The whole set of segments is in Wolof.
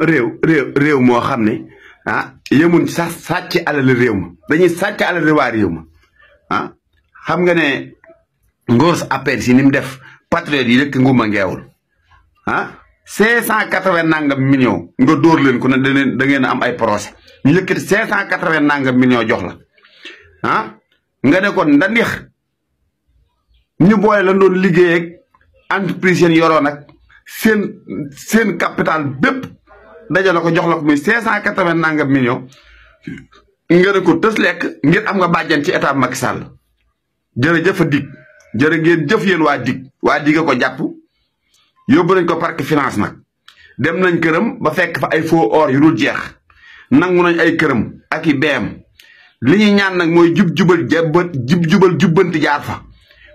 réew moo xam ne yemun sax sàcc alal réew ma dañuy sàcc alal waa réew ma xam nga ne ngóor sa appel si ni mu def patriote yi rek nguma ngeewul 580 nangam millions nga dóor leen ko ne da ngeen am ay procès ñu yëkkati 580 nangam millions jox la nga ne kon ndanix ñu boole la doon liggéey ak entreprise yéen yoroon nag seen capital bépp dajale ko jox la ko muy 580 nangam millions nga ne ko tës lekk ngir am nga bàjjan ci état Macky Sall jërëjëf a dig jërë ngeen jëf yéen waa dig ko jàpp yóbbu nañ ko parc finance nag dem nañ këram ba fekk fa ay faux or yu dul jeex nangu nañ ay këram ak i beem li ñuy ñaan nag mooy jubal jubbanti jaar fa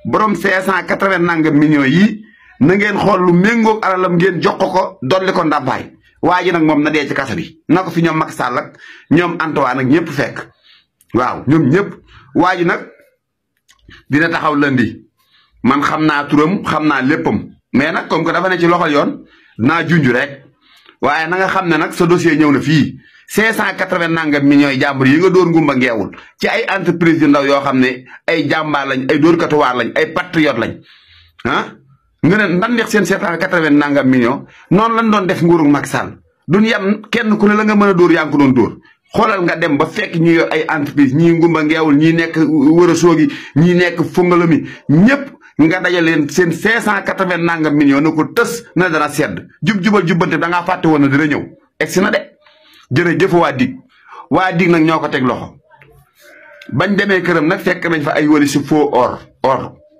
borom 580 nangam millions yi na ngeen xool lu méngoog alalam ngeen jox ko dolli ko ndàmpaay waa ji nag moom na dee ci kasa bi na ko fi ñoom Macky Sall ak ñoom Antoine ak ñëpp fekk waaw ñoom ñëpp waa ji nag dina taxaw lundi man xam naa turam xam naa léppam mais nag comme que dafa ne ci loxol yoon naa junj rek waaye na nga xam ne nag sa dossier ñëw na fii 580 nangam millions yi jàmbur yi nga dóor ngumba ngeewul ci ay entreprise yu ndaw yoo xam ne ay jàmbaar lañ ay dóor katuwaar lañ ay patriote lañ nga ne ndan neex seen 580 nangam millions noonu lañ doon def nguurug Macky Sall duñ yem kenn ku ne la nga mën a dóor yaa ngi ko doon dóor xoolal nga dem ba fekk ñu yor ay entreprise ñii ngumba ngeewul ñii nekk wër a soogi ñii nekk fongalami ñëpp nga dajaleen seen 580 nangam millions na ko tës na dana sedd jubal jubbante da ngaa fàtte woon na dina ñëw egsi na de jërëjëf waa dig nag ñoo ko teg loxo bañ demee këram nag fekk nañ fa ay wali si faux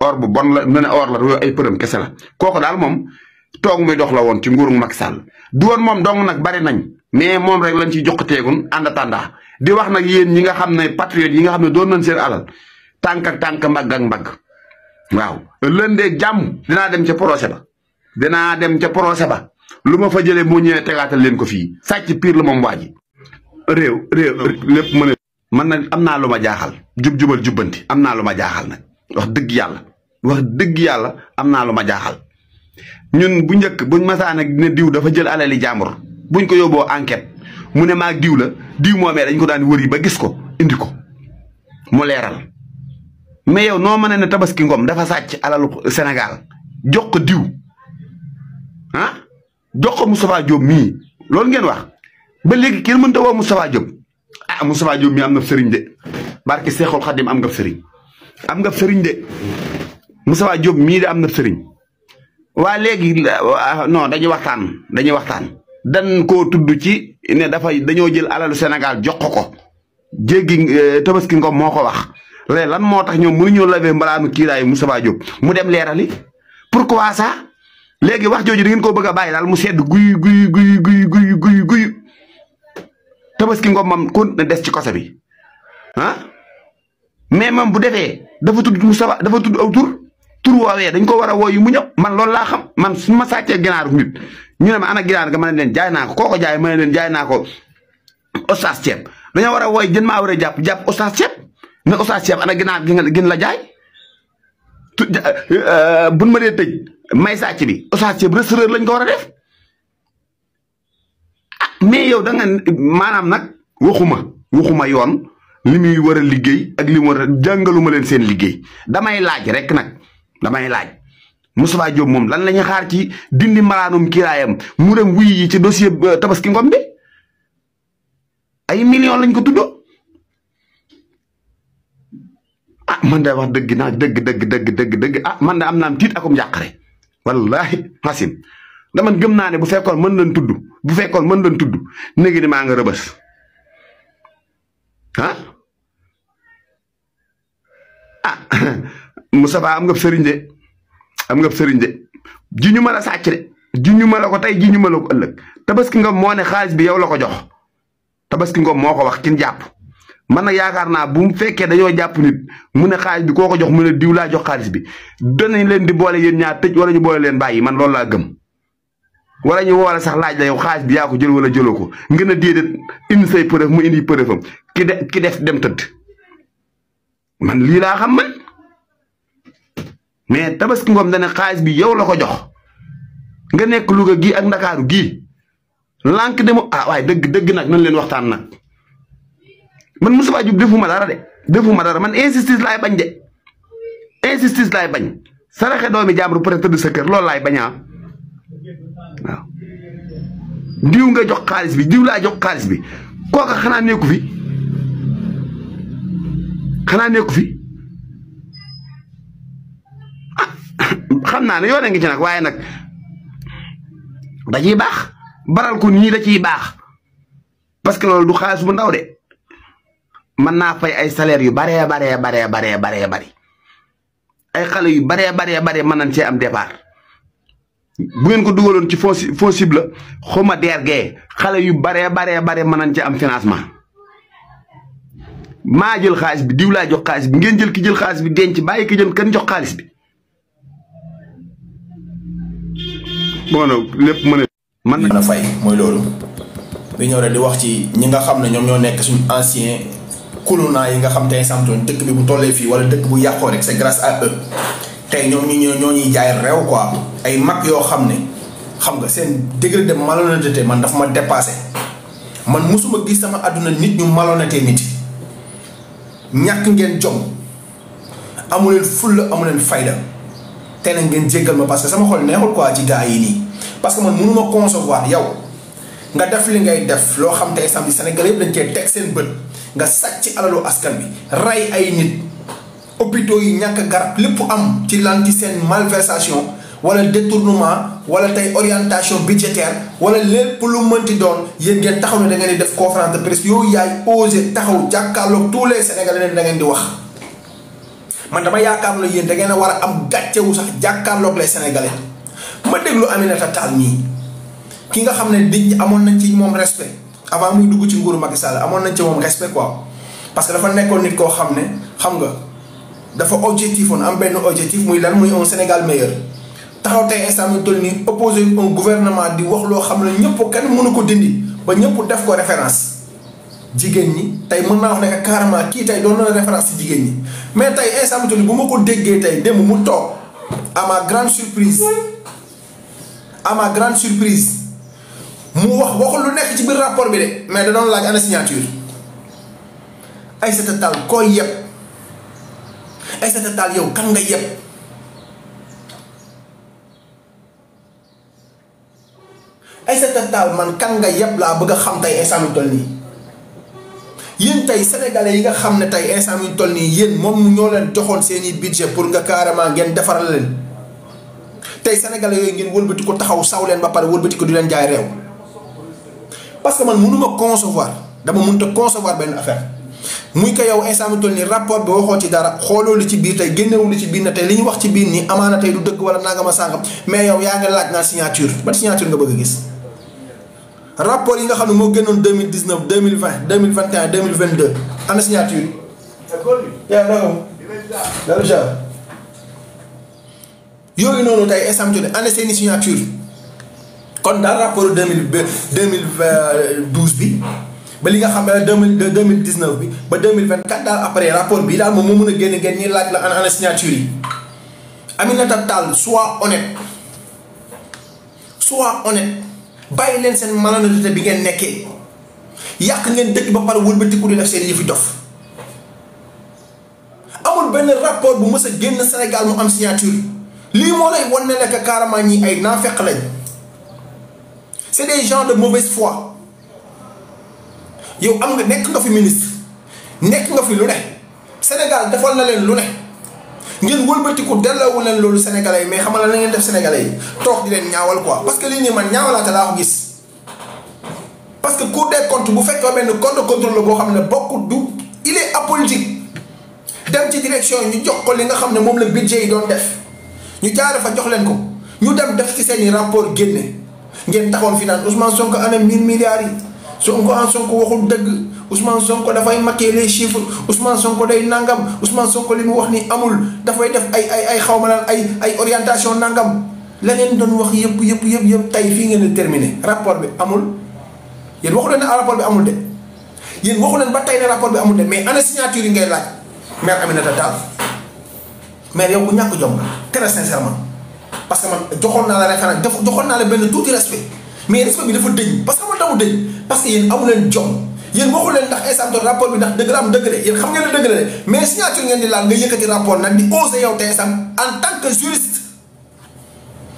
or bu bon la mu ne or la yooyu ay përëm kese la kooku daal moom toog muy dox la woon ci nguuru Macky Sall du woon moom dong nag bari nañ mais moom rek lañ ciy joxateegun ànd tàndaa di wax nag yéen ñi nga xam ne patriote yi nga xam ne doon nañ seen alal tànk ak tànk mbagg ak mbagg waaw lëndeeg jàmm dinaa dem ca procès ba lu ma fa jëlee moo ñëwee tegaatal leen ko fii sàcc pire la moom waa ji réew lépp mën a man nag am naa lu ma jaaxal jubal jubbanti am naa lu ma jaaxal nag wax dëgg yàlla am naa lu ma jaaxal ñun bu njëkk buñ masaan ak ne diw dafa jël alali jàmbur buñ ko yóbboo enquête mu ne maag diw la diw moomee dañ ko daan wëri ba gis ko indi ko mu leeral mais yow noo mën ne Tabaski Ngom dafa sàcc alalu Sénégal jox ko diw jox ko Moustapha Diop mii loolu ngeen wax ba léegi kenn mënta woo Moustapha Diop Moustapha Diop mii am nga sëriñ de barke Seexul Xadim am nga sëriñ de Moustapha Diop mii de am na sëriñ waa léegi non dañuy waxtaan dan koo tudd ci ne dañoo jël alalu Sénégal jox ko jéggi Tabaski Ngom moo ko wax léegi lan moo tax ñoom mënuñoo laver mbalaanu kiiraayu Moustapha Diop mu dem leerali pourquoi ça léegi wax jooju da ngeen koo bëgg a bàyyi daal mu sedd guy Tabaski Ngom moom kon na des ci kosa bi mais moom bu defee dafa tudd Moustapha dafa tudd aw tur woowee dañ ko war a wooyu mu ñëw man loolu laa xam man su ma sàccee ginaaru nit ñu ne ma ana ginaar ga ma ne leen jaay naa ko kooko jaay ma ne leen jaay naa ko Oustaz Ceeb dañoo war a wooy jën maa war a jàpp Oustaz Ceeb ne Oustaz Ceeb ana ginaar gin la jaay buñ ma dee tëj may sàcc bi Oustaz Ceeb restaurant lañ ko war a def mais yow da nga maanaam nag waxuma yoon li muy war a liggéey ak li mu war a jàngaluma leen seen liggéey damay laaj rek nag Moustapha Diop moom lan la ñuy xaar ci dindi malaanum kiraayam mu dem wuy yi ci dossier Tabaski Ngom bi ay millions lañ ko tuddoo man de wax dëgg naa dëgg man de am naa tiit akum njàqare wallahi xasim dama gëm naa ne bu fekkoon mën leen tudd néegi ni maa nga rëbës Moustapha am nga sëriñ de ji ñu ma la sàcc de ji ñu ma la ko tey ji ñu ma la ko ëllëg Tabaski Ngom moo ne xaalis bi yow la ko jox Tabaski Ngom moo ko wax kin jàpp man nag yaakaar naa bu mu fekkee dañoo jàpp nit mu ne xaalis bi koo ko jox mu ne diw laa jox xaalis bi danañ leen di boole yéen ñaar tëj wala ñu boole leen bàyyi man loolu laa gëm wala ñu woole sax laaj la yow xaalis bi yaa ko jël wala jëloo ko ngeen a déedéet indi say preuve mu indi preuve am ki def dem tëdd man lii laa xam man mais Tabaski Ngom dana xaalis bi yow la ko jox nga nekk Louga gii ak Ndakaaru gii lànk de mo ah waaye dëgg nag nañ leen waxtaan nag man Moustapha Diop defuma dara man injustice laay bañ de injustice laay bañ saraxe doomi jàmbur peut être tëdd sa kër loolu laay bañaa waaw diw nga jox xaalis bi diw laa jox xaalis bi kooka xanaa nekku fi xam naa ne yoo ngi ci nag waaye nag da ciy baax baral ko nii da ciy baax parce que loolu du xaalis bu ndaw de mën naa fay ay salaire yu baree bari ay xale yu baree mën nañ cee am départ bu ngeen ko dugaloon ci fond cible xawma DRG xale yu baree mën nañ cee am financement maa jël xaalis bi diw laa jox xaalis bi ngeen jël ki jël xaalis bi denc bàyyi ki jël kan jox xaalis bi bon lépp mën na fay mooy loolu bi ñëw rek di wax ci ñi nga xam ne ñoom ñoo nekk suñu ancien colonna yi nga xam tey samtoon dëkk bi bu tollee fii wala dëkk bu yàqoo rek c'est grâce à eux tey ñoom ñoo ñuy jaay réew quoi ay mag yoo xam ne xam nga seen degré de malhonnêteté man dafa ma dépassé man mosuma gis sama àdduna nit ñu malhonnêté nit ñàkk ngeen jom amu leen fulla amu leen fayda tey nag ngeen jéggal ma parce que sama xol neexul quoi ci gars yi nii parce que man mënuma concevoir yow nga def li ngay def loo xam te exemple Sénégal yëpp dañ cee teg seen bët nga sàcc ci alalu askan bi rey ay nit hôpitaux yi ñàkk garab lépp am ci lan ci seen malversation wala détournement wala tey orientation budgétaire wala lépp lu mënti doon yéen ngeen taxaw ne da ngeen di def conférence de presse yooyu yaay osé taxaw jàkkaarloog tous les Sénégalais ne da ngeen di wax man dama yaakaar la yéen da ngeen a war a am gàccewu sax jàkkaarloog les Sénégalais ma déglu Aminata Tall nii ki nga xam ne nit ñi amoon nañ ci moom respect avant muy dugg ci nguuru Macky Sall amoon nañ ci moom respect quoi parce que dafa nekkoon nit koo xam ne xam nga dafa objectif woon am benn objectif muy lan muy un Sénégal meilleur taxaw tey instant mi toll nii opposé un gouvernement di wax loo xam ne ñëpp kenn mënu ko dindi ba ñëpp def ko référence jigéen ñi tey mën naa wax ne carrément kii tey doon na référence ci jigéen ñi mais tey instant mi toll nii bu ma ko déggee tey démb mu toog à ma grande surprise mu waxul lu nekk ci biir rapport bi de mais da doon laaj ana signature Aïssata Tall koo yeb Aïssata Tall yow kan nga yeb Aïssata Tall man kan nga yeb laa bëgg a xam tey instant mi toll nii yéen tey sénégalais yi nga xam ne tey instant mi toll nii yéen moom ñoo leen joxoon seeni budget pour nga carrément ngeen defaral leen tey sénégalais yooyu ngeen wëlbati ko taxaw saw leen ba pare wëlbati ko di leen jaay réew parce que man mënuma concevoir dama mënta concevoir benn affaire muy ko yow instant mi toll nii rapport bi waxoo ci dara xooloo li ci biir tey génnewul li ci biir na tey li ñu wax ci biir nii amaana tey du dëgg wala nangama sàngam mais yow yaa ngi laaj naa signature ban signature nga bëgg a gis rapport yi nga xam ne moo génnoon 2019 2020 2021 2022 ana signature yi. yooyu noonu tey instant mi toll nii ana seeni signature kon daal rapport 2012 bi ba li nga xam ne 2019 bi ba 2024 daal après rapport bi daal moom moo mën a génn ngeen ñi laaj la ana signature yi. Aminata Tall sois honnête bàyyi leen seen malhonnêteté bi ngeen nekkee yàq ngeen dëkk ba pare wëlbatiku di def seen yëfi dof amul benn rapport bu mës a génn Sénégal mu am signature lii moo lay wan ne nekk carrément ñi ay naafeq lañ. c'est des gens de mauvaise foi yow am nga nekk nga fi ministre nekk nga fi lu ne Sénégal defal na leen lu ne ngeen wëlbatiku delloowu leen loolu sénégalais yi mais xam nga la ngeen def sénégalais yi toog di leen ñaawal quoi parce que lii nii man ñaawalaate laa ko gis parce que Cour des comptes bu fekkee benn corps de contrôle la boo xam ne bokkut du il est apolitique dem ci direction ñu jox ko li nga xam ne moom la budget yi doon def ñu jaare fa jox leen ko ñu dem def ci seeni rapport génne ngeen taxoon fi naan Ousmane Sonko ana 1000 milliards yi Sonko waxul dëgg Ousmane Sonko dafay maquiller les chiffres Ousmane Sonko day nangam Ousmane Sonko li mu wax ni amul dafay def ay xaw ma naan ay orientation nangam la ngeen doon wax yëpp tey fii ngeen di terminé rapport bi amul yéen waxu leen ne rapport bi amul de yéen waxu leen ba tey ne rapport bi amul de mais ana signature yi ngay laaj maire Aminata Tall maire yow bu ñàkk jom la très sincèrement parce que man joxoon naa la référence joxoon naa la benn tuuti respect mais respect bi dafa dëñ parce que xamal tamu dëñ parce que yéen amu leen jom yéen waxu leen ndax instant rapport bi ndax dëgg la am dëgg de yéen xam ngeen ne dëgg la de mais signature ngeen di laal nga yëkkati rapport nag di osé yow tey en tant que juriste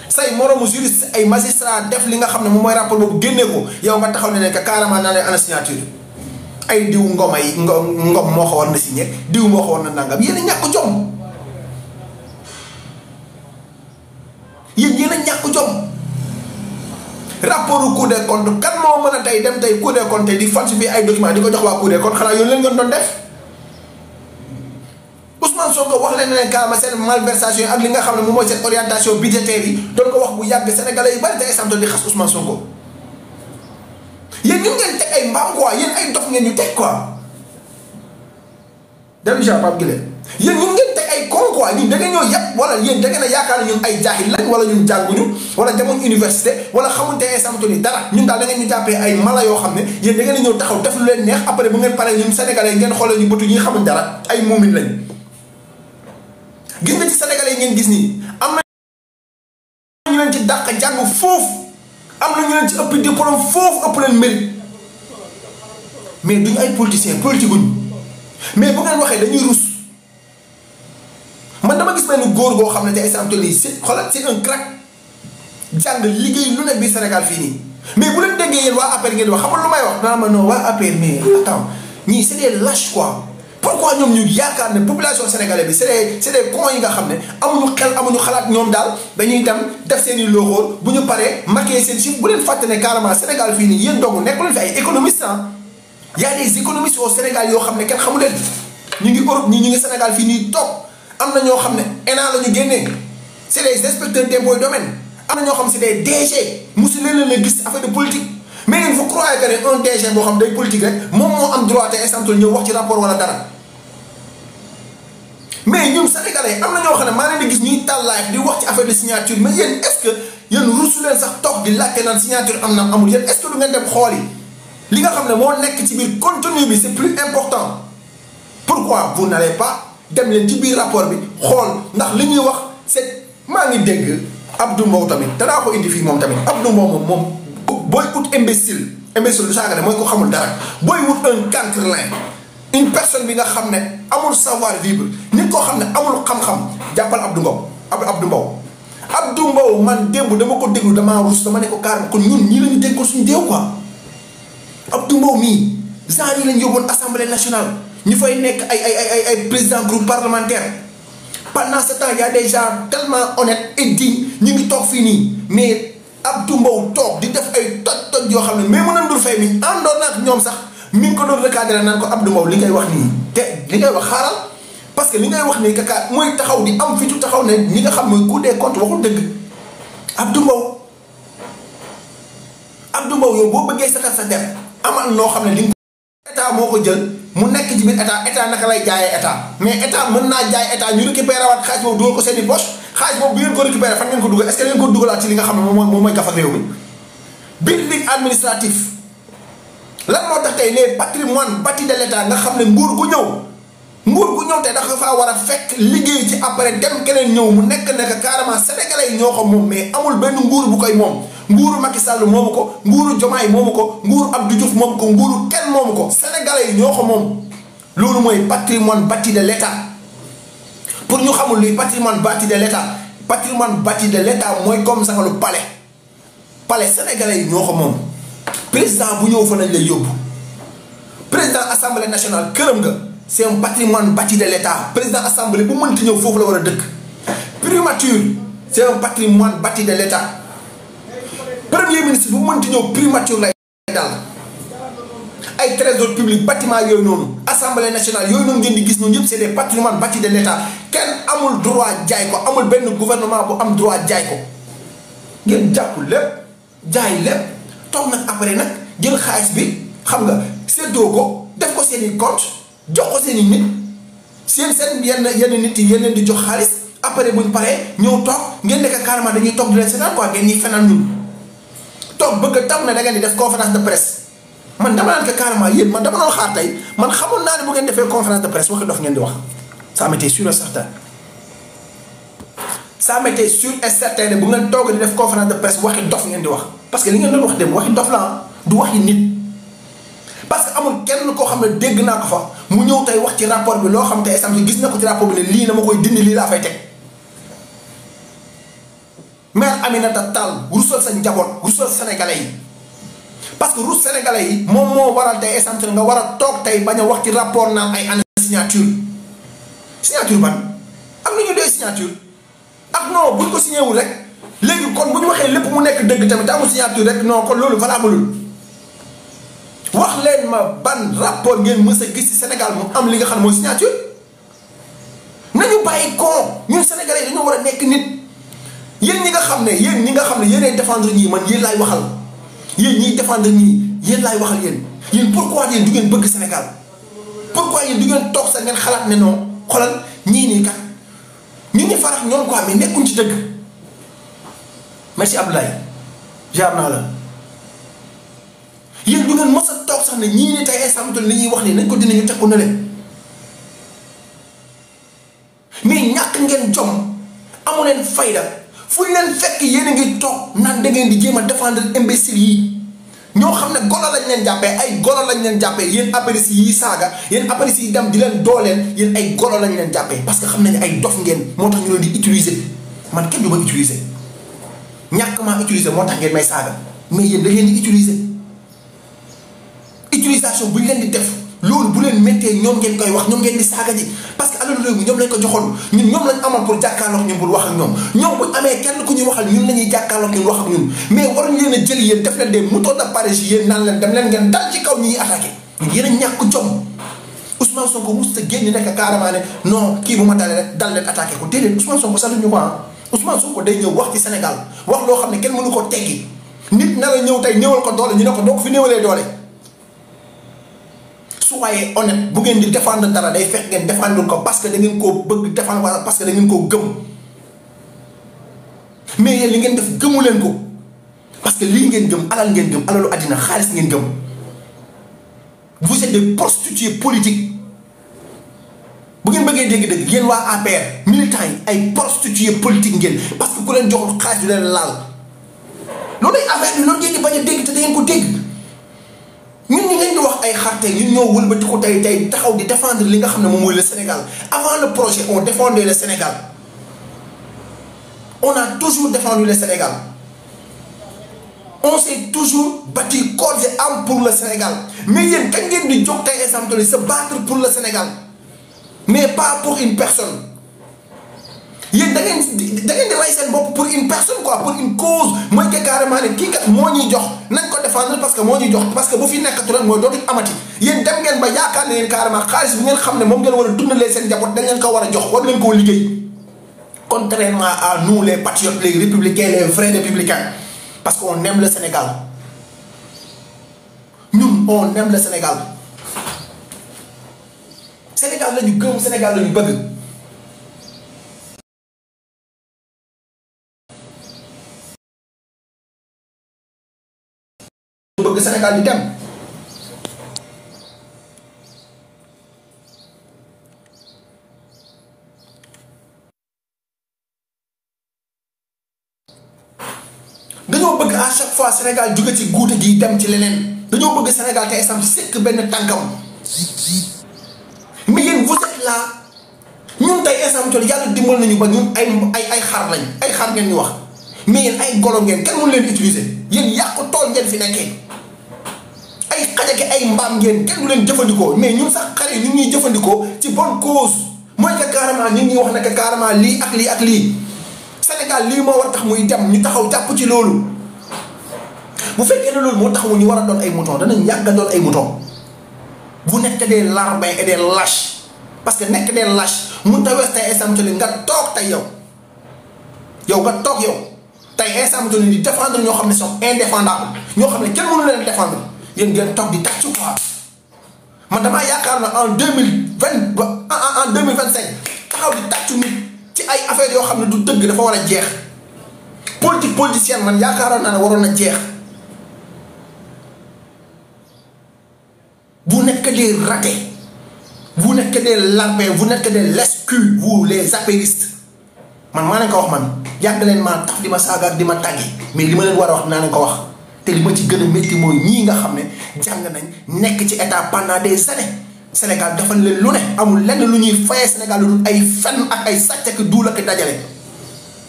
say moromu juriste ay magistrat def li nga xam ne moom mooy rapport boobu génnee ko yow nga taxaw ne ne que carrément naa leen ana signature ay diw ngom ay ngom moo ko war na signé diw moo ko war na nangam yéen a ñàkk jom yéen a ñàkk jom rapport u Cour des comptes kan moo mën a tey dem tey Cour des comptes tey di falsifier ay documents di ko jox waa Cour des comptes xanaa yoon leen ngeen doon def Ousmane Sonko wax leen ne carrément seen malversation ak li nga xam ne moom mooy seen orientation budgétaire yi doon ko wax bu yàgg Sénégalais yu bari tey sant di xas Ousmane Sonko yéen ñu ngeen teg ay mbaam quoi yéen ay dof ngeen ñu teg quoi dem ja Pape Guilé yéen ñu ngeen teg ay con quoi ñun da ngeen ñoo yàpp wala yéen da ngeen a yaakaar ne ñun ay jaahil lañ wala ñun jànguñu wala demoon université wala xamante ne samto ni dara ñun daal da ngeen ñu jàppee ay mala yoo xam ne yéen da ngeen a ñëw taxaw def lu leen neex après bu ngeen paree ñun sénégalais ngeen xoolee ñu bëtu ñi xamuñ dara ay muumin lañ gis nga ci sénégalais yi ngeen gis nii am na ñu leen ci dàq jàng foofu am na ñu leen ci ëpp diplôme foofu ëpp leen mérite mais duñu ay politiciens politique guñ mais bu ngeen waxee dañuy rus man dama gis benn góor goo xam ne te ay samtol yi c'est xoolal c'est un crack jàng liggéey lu ne biir Sénégal fii nii mais bu leen déggee yéen waa APR ngeen wax xamal lu may wax naa ma non waa APR mais attends ñii c'est des lâches quoi pourquoi ñoom ñu yaakaar ne population sénégalaise bi c'est des cons yi nga xam ne amuñu xel amuñu xalaat ñoom daal dañuy dem def seen i loxool bu ñu paree maquiller seen chiffre bu leen fàtte ne carrément Sénégal fii nii yéen dong nekku leen fi ay économistes ah y a des économistes au Sénégal yoo xam ne kenn xamu leen ñu ngi Europe ñii ñu ngi Sénégal fii nii toog am na ñoo xam ne ENA la ñu génnee c'est des inspecteurs d'impôts et domaines am na ñoo xam ne c'est des DG mosu leen la gis affaire de politique mais il faut croire que ne un DG boo xam day politique rek moom moo am droit te instant ñëw wax ci rapport wala dara mais ñun sénégalais am na ñoo xam ne maa leen di gis ñuy tàllaay di wax ci affaire de signature mais yéen est-ce que yéen rusu leen sax toog di laajte naan signature am na amul yéen est-ce que du ngeen dem xool yi li nga xam ne moo nekk ci biir contenu bi c'est plus important pourquoi vous n'allez pas dem leen ci biir rapport bi xool ndax li ñuy wax c'est maa ngi dégg Abdou Mbow tamit danaa ko indi fii moom tamit Abdou Mbow moom booy ut imbécile du saaga ne mooy ko xamul dara booy wut un cancrelin une personne bi nga xam ne amul savoir vivre nit koo xam ne amul xam-xam jàppal Abdou Mbow Abdou Mbow man démb dama ko déglu damaa rus dama ne ko carrément kon ñun ñii la ñu déggoon suñu déew quoi Abdou Mbow mii genre yi lañ yóbboon assemblée nationale ñu fay nekk ay président groupe parlementaire pendant ce temps y a des gens tellement honnêtes et dignes ñu ngi toog fii nii mais Abdou Mbow toog di def ay toj yoo xam ne mais mën a ndur fay mi àndoon ak ñoom sax mi ngi ko doon recadré naan ko Abdou Mbow li ngay wax nii te li ngay wax xaaral parce que li ngay wax nii kaka mooy taxaw di am fitu taxaw ne ñi nga xam mooy Cour des comptes waxul dëgg Abdou Mbow yow boo bëggee satal sa der amal noo xam ne li état moo ko jël mu nekk ci biir état naka lay jaayee état mais état mën naa jaay état ñu récupéré waat xaalis boobu dugal ko seen i poche xaalis boobu bi ngeen ko récupéré fan ngeen ko dugal est-ce que ngeen ko dugalaat ci li nga xam ne moom mooy gaf ak réew mi building administratif lan moo tax tey les patrimoines bâtis de l'état nga xam ne nguur gu ñëw te dafa faa war a fekk liggéey ci après dem keneen ñëw mu nekk carrément sénégalais yi ñoo ko moom mais amul benn nguur bu koy moom nguuru Macky Sall moomu ko nguuru Diomaye moomu ko nguuru Abdou Diouf moomu ko nguuru kenn moomu ko sénégalais yi ñoo ko moom loolu mooy patrimoine bâti de l'état pour ñu xamul luy patrimoine bâti de l'état mooy comme ça lu palais sénégalais yi ñoo ko moom président bu ñëw fa nañ lay yóbbu président assemblée nationale këram nga c'est un patrimoine bâti de l'état président assemblée bu mënti ñëw foofu la war a dëkk primature c'est un patrimoine bâti de l'état premier ministre bu mënti ñëw primature lay dal ay trésor public bâtiment yooyu noonu assemblée nationale yooyu noonu ngeen di gis noonu yëpp c'est des patrimoines bâtis de l'état kenn amul droit jaay ko amul benn gouvernement bu am droit jaay ko ngeen jàpp lépp jaay lépp toog nag après nag jël xaalis bi xam nga séddoo ko def ko seen i compte jox ko seen i nit seen yenn nit yi yeneen di jox xaalis après buñ paree ñëw toog ngeen nekk carrément dañuy toog di leen seetaan quoi ngeen ñuy fenal ñun toog bëgg a taw ne da ngeen di def conférence de presse man dama naan que carrément yéen man dama doon xaar tey man xamoon naa ne bu ngeen defee conférence de presse waxi dof ngeen di wax ça m'était sûr et certain ça m'était sûr et certain bu ngeen toog di def conférence de presse waxi dof ngeen di wax parce que li ngeen doon wax dem waxi dof la du waxi nit. parce que amul kenn koo xam ne dégg naa ko fa mu ñëw tey wax ci rapport bi loo xam te exemple gis na ko ci rapport bi ne lii na ma koy dindi lii laa fay teg mère Aminata Tall rusal sa njaboot rusal sénégalais yi parce que rus sénégalais yi moom moo waral tey exemple nga war a toog tey bañ a wax ci rapport naan ay année signature ban am na ñu doy signature ak non buñ ko signé wul rek léegi kon bu ñu waxee lépp mu nekk dëgg tamit amul signature rek non kon loolu valable wax leen ma ban rapport ngeen mës a gis ci Sénégal mu am li nga xam ne mooy signature nañu bàyyi ko ñun sénégalais dañoo war a nekk nit yéen ñi nga xam ne yéenay défendre ñii man yéen laay waxal yéen ñiy défendre ñii yéen laay waxal yéen pourquoi yéen du ngeen bëgg Sénégal pourquoi yéen du ngeen toog sax ngeen xalaat ne non xoolal ñii nii kat ñu farax ñoom quoi mais nekkuñ ci dëgg merci Abdoulaye jaar naa la yéen du ngeen mos a toog sax ne ñii ni tey instant li ñuy wax nii nañ ko dinañu teg ko ne leen mais ñàkk ngeen jom amu leen fayda fu ñu leen fekk yéen a ngi toog naan da ngeen di jéem a défendre imbécile yi ñoo xam ne golo lañ leen jàppee ay golo lañ leen jàppee yéen apéris yi saaga yéen apéris yi dem di leen dooleel yéen ay golo lañ leen jàppee parce que xam nañu ay dof ngeen moo tax ñu leen di utiliser man kenn du ma utiliser ñàkk maa utiliser moo tax ngeen may saaga mais yéen da ngeen di utiliser utilisation bu ñu leen di def loolu bu leen méttee ñoom ngeen koy wax ñoom ngeen di saaga ji parce que alalu réew mi ñoom lañ ko joxoon ñoom lañ amoon pour jàkkaarloog ñun pour wax ak ñoom bu amee kenn ku ñuy waxal ñun la ñuy jàkkaarloog ñun wax ak ñun mais waruñu leen a jël yéen def leen des moutons de Paris yéen naan leen dem leen ngeen dal ci kaw ñi attaqué yéen a ñàkk jom Ousmane Sonko mos a génn nekk carrément ne non kii bu ma dalee rek dal leen attaqué ko déedéet Ousmane Sonko sax ñu ko Ousmane Sonko day ñëw wax ci Sénégal wax loo xam ne kenn mënu ko teggi nit na la ñëw tey néewal ko doole ñu ne ko doo ko fi néewalee doole soyez honnête bu ngeen di défendre dara day fekk ngeen défendre ko parce que da ngeen koo bëgg défendre wala parce que da ngeen koo gëm mais yéen li ngeen def gëmu leen ko parce que lii ngeen gëm alal ngeen gëm alalu àddina xaalis ngeen gëm vous êtes des prostituées politiques bu ngeen bëggee dégg-dégg yéen waa APR militants yi ay prostituées politiques ngeen parce que ku leen joxul xaalis du leen laal loolu ay affaire bi loolu ngeen di bañ a dégg te da ngeen ko dégg. ñun ñi ngeen di wax ay xarte ñun ñoo wëlbati ko tey taxaw di défendre li nga xam ne moom mooy le Sénégal avant le projet on défendait le Sénégal on a toujours défendu le Sénégal on s'est toujours battu corps et âme pour le Sénégal mais yéen kañ ngeen di jóg tey exemple se battre pour le Sénégal mais pas pour une personne yéen da ngeen di rey seen bopp pour une personne quoi pour une cause mooy que carrément ne kii kat moo ñuy jox nañ ko défendre parce que moo ñuy jox parce que bu fi nekkatu rek mooy dootuñ amati yéen dem ngeen ba yaakaar ne yéen carrément xaalis bi ngeen xam ne moom ngeen war a dundalee seen njaboot dañ leen ko war a jox war leen koo liggéey contrairement à nous les patriotes les républicains les vrais républicains parce que on aime le Sénégal ñun on aime le Sénégal Sénégal la ñu gëm Sénégal la ñu bëgg. bëgg Sénégal di dem dañoo bëgg à chaque fois Sénégal jóge ci guute gi dem ci leneen dañoo bëgg Sénégal tey sam sekk benn tànkam mais yéen vous êtes là ñun tey instant bi yàlla dimbal nañu ba ñun ay xar lañ ay xar ngeen ñu wax mais yéen ay golo ngeen kenn mënu leen utiliser yéen yàqu tool ngeen fi nekkee ay xajake ay mbaam ngeen kenn du leen jëfandikoo mais ñun sax xar yi ñu ñuy jëfandikoo ci bonne cause mooy que carrément ñu ngi wax ne que carrément lii ak lii ak lii Sénégal lii moo war tax muy dem ñu taxaw jàpp ci loolu bu fekkee ne loolu moo taxaw ñu war a doon ay mouton danañ yàgg a doon ay mouton vous n'êtes que des larbins et des lâches parce que nekk des lâches mun ta wees tey instant nga toog tey yow nga toog yow tey instant di défendre ñoo xam ne sont indéfendables ñoo xam ne kenn mënu leen défendre yéen ngeen toog di tàccu quoi man damaa yaakaar na en 2020 ba en 2025 taxaw di tàccu nit ci ay affaires yoo xam ne du dëgg dafa war a jeex politique politicienne man yaakaaroon naa ne waroon na jeex. Vous n'êtes que des ratés, vous n'êtes que des larbins, vous n'êtes que des lescus, vous les apéristes. man maa leen ko wax man yàgg leen maa tax di ma saaga ak di ma tàggi mais li ma leen war a wax naa leen ko wax te li ma ci gën a métti mooy ñii nga xam ne jàng nañ nekk ci état pendant des années Sénégal defal leen lu ne amul lenn lu ñuy fayee Sénégal lu dul ay fen ak ay sàcc ak duul ak dajale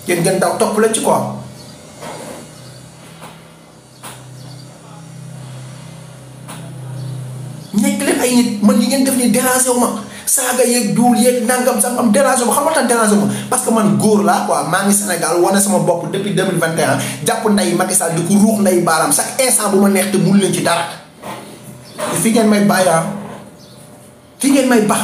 yéen ngeen daw topp leen ci quoi. nekk leen ay nit man li ngeen def ni déranger wu ma saaga yeeg duul yeeg nangam sangam déranger wu ma xam nga tax déranger wu ma parce que man góor laa quoi maa ngi Sénégal wane sama bopp depuis 2021 jàpp nday Macky Sall di ko ruux nday baaraam chaque instant bu ma neex te mun leen ci dara fi ngeen may bàyyi fi ngeen may bax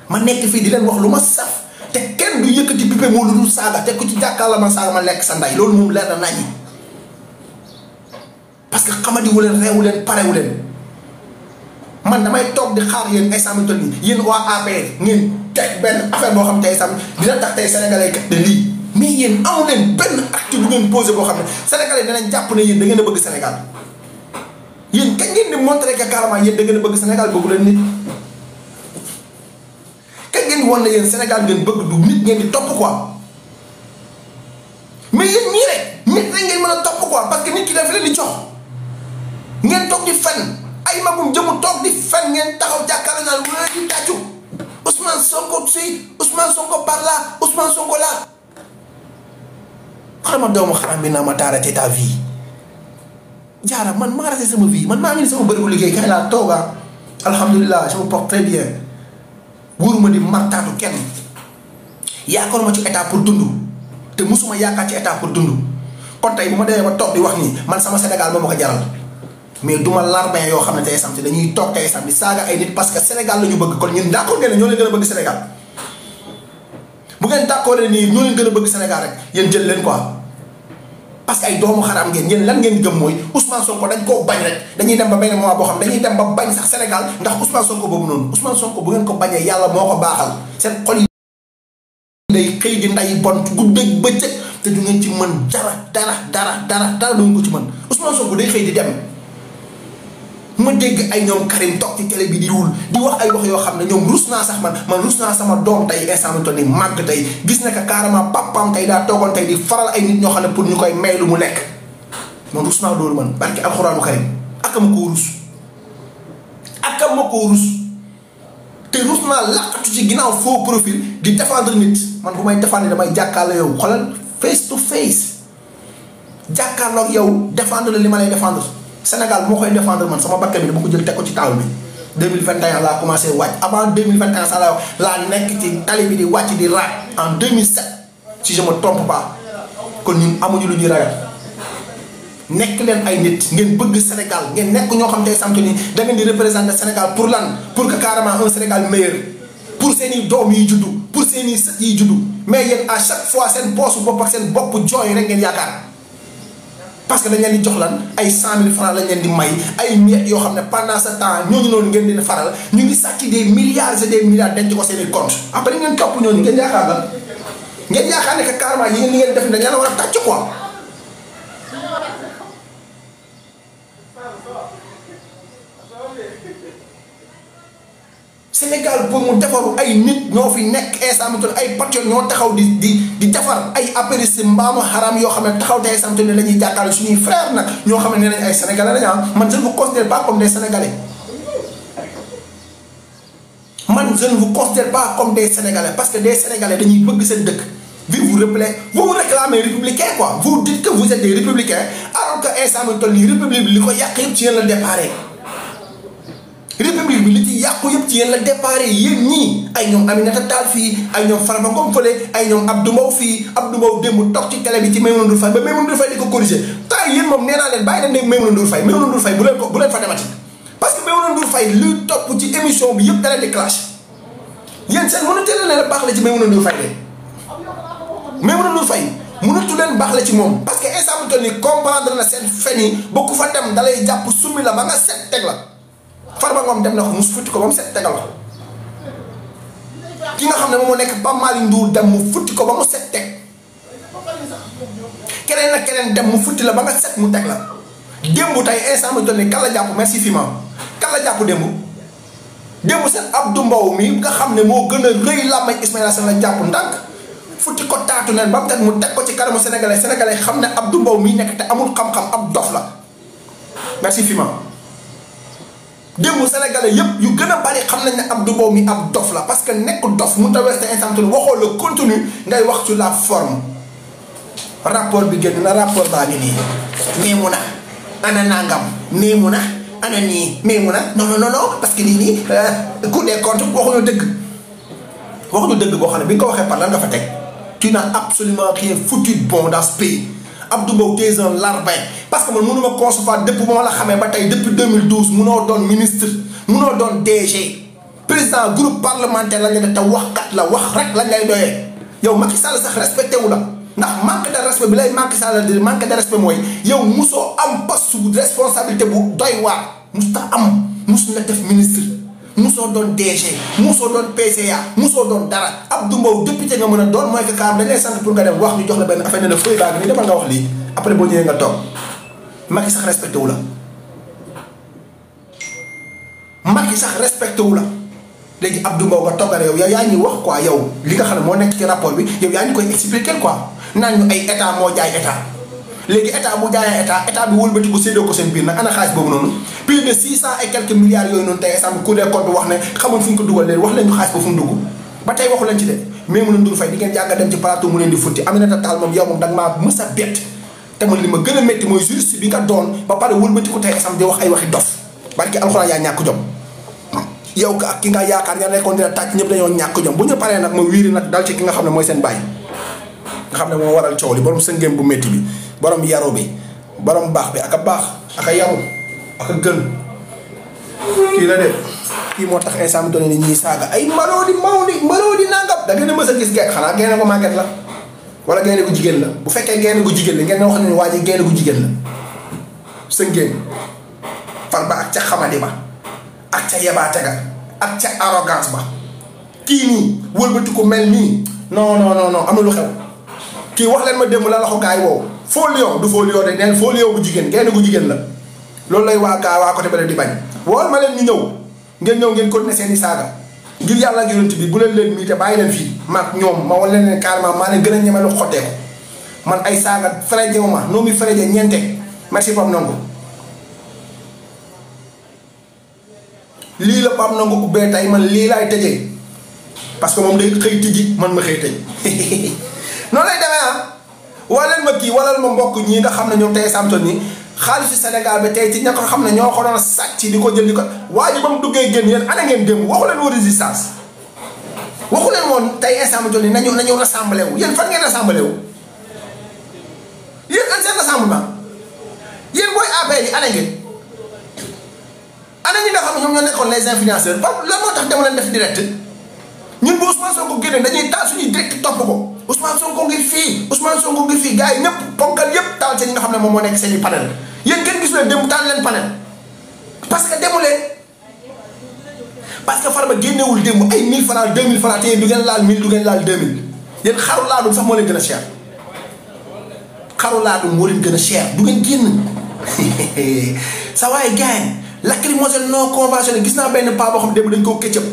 ma nekk fii di leen wax lu ma saf te kenn du yëkkati pipe moo lu dul saaga te ku ci jàkkaarloo ma saaga ma lekk sa nday loolu moom leer na nañi parce que xamadiwu leen reewu leen parewu leen man damay toog di xaar yéen instant bi toll nii yéen waa APR ngeen teg benn affaire boo xam tey sam dina tax tey sénégalais kat de lii mais yéen amu leen benn acte bu ngeen posé boo xam ne sénégalais dinañ jàpp ne yéen da ngeen a bëgg Sénégal yéen kañ ngeen di montré que carrément yéen da ngeen a bëgg Sénégal bëggu leen nit kañ ngeen di wan ne yéen Sénégal ngeen bëgg du nit ngeen di topp quoi mais yéen ñii rek nit rek ngeen mën a topp quoi parce que nit ki dafa leen di jox ngeen toog di fen ay magum jëmu toog di fen ngeen taxaw jàkkaarloo naan wala di tàccu Ousmane Sonko si Ousmane Sonko par là Ousmane Sonko là xarama doomu xaram bi naa ma taarate ta vie jaara man maa rase sama vie man maa ngi ni sama bërëbu liggéey kay laa tooga alhamdulilah je me porte très bien wóoruma di martaatu kenn yaakaaruma ci état pour dund te musuma yaakaar ci état pour dund kon tey bu ma demee ba toog di wax nii man sama Sénégal moo ma ko jaral mais duma larbin yoo xam ne tey samedi dañuy toog tey samedi saaga ay nit parce que Sénégal la ñu bëgg kon ñun d'accord ngeen ne ñoo leen gën a bëgg Sénégal bu ngeen d'accord nii ñoo leen gën a bëgg Sénégal rek yéen jël leen quoi parce que ay doomu xaraam ngeen yéen lan ngeen gëm mooy Ousmane Sonko dañ koo bañ rek dañuy dem ba benn moment boo xam dañuy dem ba bañ sax Sénégal ndax Ousmane Sonko boobu noonu Ousmane Sonko bu ngeen ko bañee yàlla moo ko baaxal seen xol yi day xëy di nday bon guddeeg bëccëg te du ngeen ci mën dara du ngeen ko ci mën Ousmane Sonko day xëy di dem ma dégg ay ñoom Karim toog ci télé bi di wul di wax ay wax yoo xam ne ñoom rus naa sax man rus naa sama doom tey instant bi toll nii màgg tey gis na que carrément papaam tey daa toogoon tey di faral ay nit ñoo xam ne pour ñu koy may lu mu lekk man rus naa loolu man barke alxuraanu Karim ak ma koo rus te rus naa laqatu ci ginnaaw faux profil di défendre nit man bu may défendre damay jàkkaarloo yow xoolal face to face jàkkaarloo ak yow défendre la li ma lay défendre Sénégal moo koy défendre man sama bakkan bi dama ko jël teg ko ci taal bi 2021 laa commencé wàcc avant 2021 sax laa nekk ci tali bi di wàcc di raak en 2007 si je me trompe pas kon ñun amuñu lu ñuy ragal nekk leen ay nit ngeen bëgg Sénégal ngeen nekk ñoo xam tey sant ni da ngeen di représenter Sénégal pour lan pour que carrément un Sénégal meilleur pour seen i doom yi juddu pour seen i sët yi juddu mais yéen à chaque fois seen poche bopp ak seen bopp jooy rek ngeen yaakaar. parce que dañ leen di jox lan ay 100 000 francs lañ leen di may ay miettes yoo xam ne pendant ce temps ñooñu noonu ngeen di faral ñu ngi sàcc des milliards et des milliards denc ko seen i compte après ngeen topp ñooñu ngeen yaakaar lan ngeen yaakaar ne que carrément yi ngeen li ngeen def dañ leen war a tàcc quoi. Sénégal pour mu defaru ay nit ñoo fi nekk instant ay patriotes ñoo taxaw di defar ay apéristes mbaamu xaram yoo xam ne taxaw te instant ne la ñuy jàkkaarloo suñuy frères nag ñoo xam ne nee nañ ay sénégalais lañ man je ne vous considère pas comme des sénégalais. man je ne vous considère pas comme des sénégalais parce que des sénégalais dañuy bëgg seen dëkk. vous réclamez républicain quoi vous dites que vous êtes des républicains alors que instant nii république bi li ko yàq yëpp ci yéen la déparé. république bi li ci yàqu yëpp ci yéen la déparé yéen ñii ay ñoom Aminata Tall fii ay ñoom Farba Ngom fële ay ñoom Abdou Mbow fii Abdou Mbow démb toog ci télé bi ci Maïmouna Ndour Faye ba Maïmouna Ndour Faye di ko corrigé tay yéen moom nee naa leen bàyyi leen ne Maïmouna Ndour Faye bu leen fa demati parce que Maïmouna Ndour Faye luy topp ci émission bi yëpp da leen di clash yéen seen mënatu leen a baax la ci Maïmouna Ndour Faye de Maïmouna Ndour Faye mënatu leen baax la ci moom parce que instant bu toll nii comprendre na seen fen yi ba ku fa dem dalay jàpp summi la ba nga set teg la Farba Ngom dem na ko mu futti ko ba mu set tegal ko ki nga xam ne moom moo nekk Pape Malick Ndour dem mu futti ko ba mu set teg keneen ak keneen dem mu futti la ba nga set mu teg la démb tey instant bi toll nii kan la jàpp merci Fima kan la jàpp démb seen Abdou Mbow mi nga xam ne moo gën a rëy làmmañ Ismaïla Sène la jàpp ndànk futti ko taatu neen ba mu teg mu teg ko ci kanamu sénégalais xam ne Abdou Mbow mii nekk te amul xam-xam ab dof la merci Fima. démb sénégalais yëpp yu gën a bari xam nañ ne Abdou Mbow mi ab dof la parce que nekk dof mu tawee sa instant waxoo le contenu ngay wax sur la forme. rapport bi génn na rapport baa ngi nii mais mun a ana nangam mais mun a ana nii mais mun a non parce que nii Cour des comptes waxuñu dëgg boo xam ne bi nga ko waxee par lan nga fa teg tu n'as absolument rien foutu bon dans ce pays. Abdou Mbow t'es un larbin parce que man mënuma concevoir depuis ba ma la xamee ba tey depuis 2012 munoo doon ministre munoo doon DG président groupe parlementaire la nga def te waxkat la wax rek la ngay doyee yow Macky Sall sax respecté wu la ndax manque de respect bi lay Macky Sall di manque de respect mooy yow musoo am poste de responsabilité bu doy waar mus na def ministre musoo doon DG musoo doon PCA musoo doon dara Abdou Mbow député nga mën a doon mooy que kaam dañ lay sant pour nga dem wax ñu jox la benn affaire ne la feuille baa ngi nii demal nga wax lii après boo ñëwee nga toog Macky sax respecté wu la léegi Abdou Mbow nga toggale yow yaa ñuy wax quoi yow li nga xam ne moo nekk ci rapport bi yow yaa ñu koy expliquer quoi naan ñu ay état moo jaay état léegi état bu jaayee état bi wëlbati ko séddoo ko seen biir nag ana xaalis boobu noonu plus de 600 et quelques milliards yooyu noonu tey exemple Cour des comptes wax ne xamuñ fu ñu ko dugal leen wax leen ñu xaalis ba fu mu dugg ba tey waxu leen ci de mais mun a ndur fay di ngeen yàgg a dem ci plateau mu leen di futti Aminata Tall moom yow moom da nga maa mës a bett te man li ma gën a métti mooy juriste bi nga doon ba pare wëlbati ko tey exemple di wax ay waxi dof barki alxuraan yaa ñàkk jom yow ak ki nga yaakaar nga nekkoon dina tàcc ñëpp dañoo ñàkk jom bu ñu paree nag ma wiiri nag dal ci ki nga xam ne mooy seen bàyyi nga xam ne moo waral coow li borom sëngéem bu métti bi borom yaru bi borom baax bi ak a baax ak a yaru ak a gën kii la de kii moo tax instant bi doon ni ñuy saaga ay mbaroodi nangam da ngeen a mës a gis xanaa génne ko màgget la wala génne gu jigéen la bu fekkee génne gu jigéen la ngeen ne wax ne waa ji génne gu jigéen la sëngéem far ba ak ca xamadi ba ak ca yebaate ga ak ca arrogance ba kii nii wëlbati ko mel nii non am na lu xew kii wax leen ma démb la ko gaay woowu folio du folio de neen folio bu jigéen genn gu jigéen la loolu lay waa côté ba di bañ wool ma leen ñu ñëw ngeen continuer seen i saaga ngir yàlla ak yonent bi bu leen mii te bàyyi leen fii maag ñoom ma wan leen carrément maa leen gën a ñeme lu xotteeku man ay saaga freje wu ma noo muy freje ñeente merci Pape Ndongo lii la Pape Ndongo ubbee tey man lii laay tëjee parce que moom day xëy tijji man ma xëy tëj noonu lay demee walal ma kii walal ma mbokk ñii nga xam ne ñoom tey samton ni xaalisu Sénégal bi tey ci ña ko xam ne ñoo ko doon sàcc di ko jël di ko waa ji ba mu duggee génn yéen ana ngeen démb waxu leen woon résistance waxu leen woon tey instant ni nañu rassemblé wu yéen fan ngeen rassemblé wu yéen an seen rassemblement yéen booy APR yi ana ngeen ana ñi nga xam ne ñoom ñoo nekkoon les influenceurs ba lan moo tax dama leen def direct ñun bu Ousmane Sonko génne dañuy taal suñuy direct topp ko Ousmane Sonko ngi fii gars yi ñëpp ponkal yëpp taal seen ñi nga xam ne moom moo nekk seen i panel yéen kenn gisu leen dem taal leen panel parce que demu leen parce que Farba génnewul démb ay 1000 francs 2000 francs te yéen du ngeen laal 1000 du ngeen laal 2000 yéen xaru laadum sax moo leen gën a cher du ngeen génn sa waaye gars lacrymogène non conventionnel gis naa benn paa boo xam démb dañ koo këccëb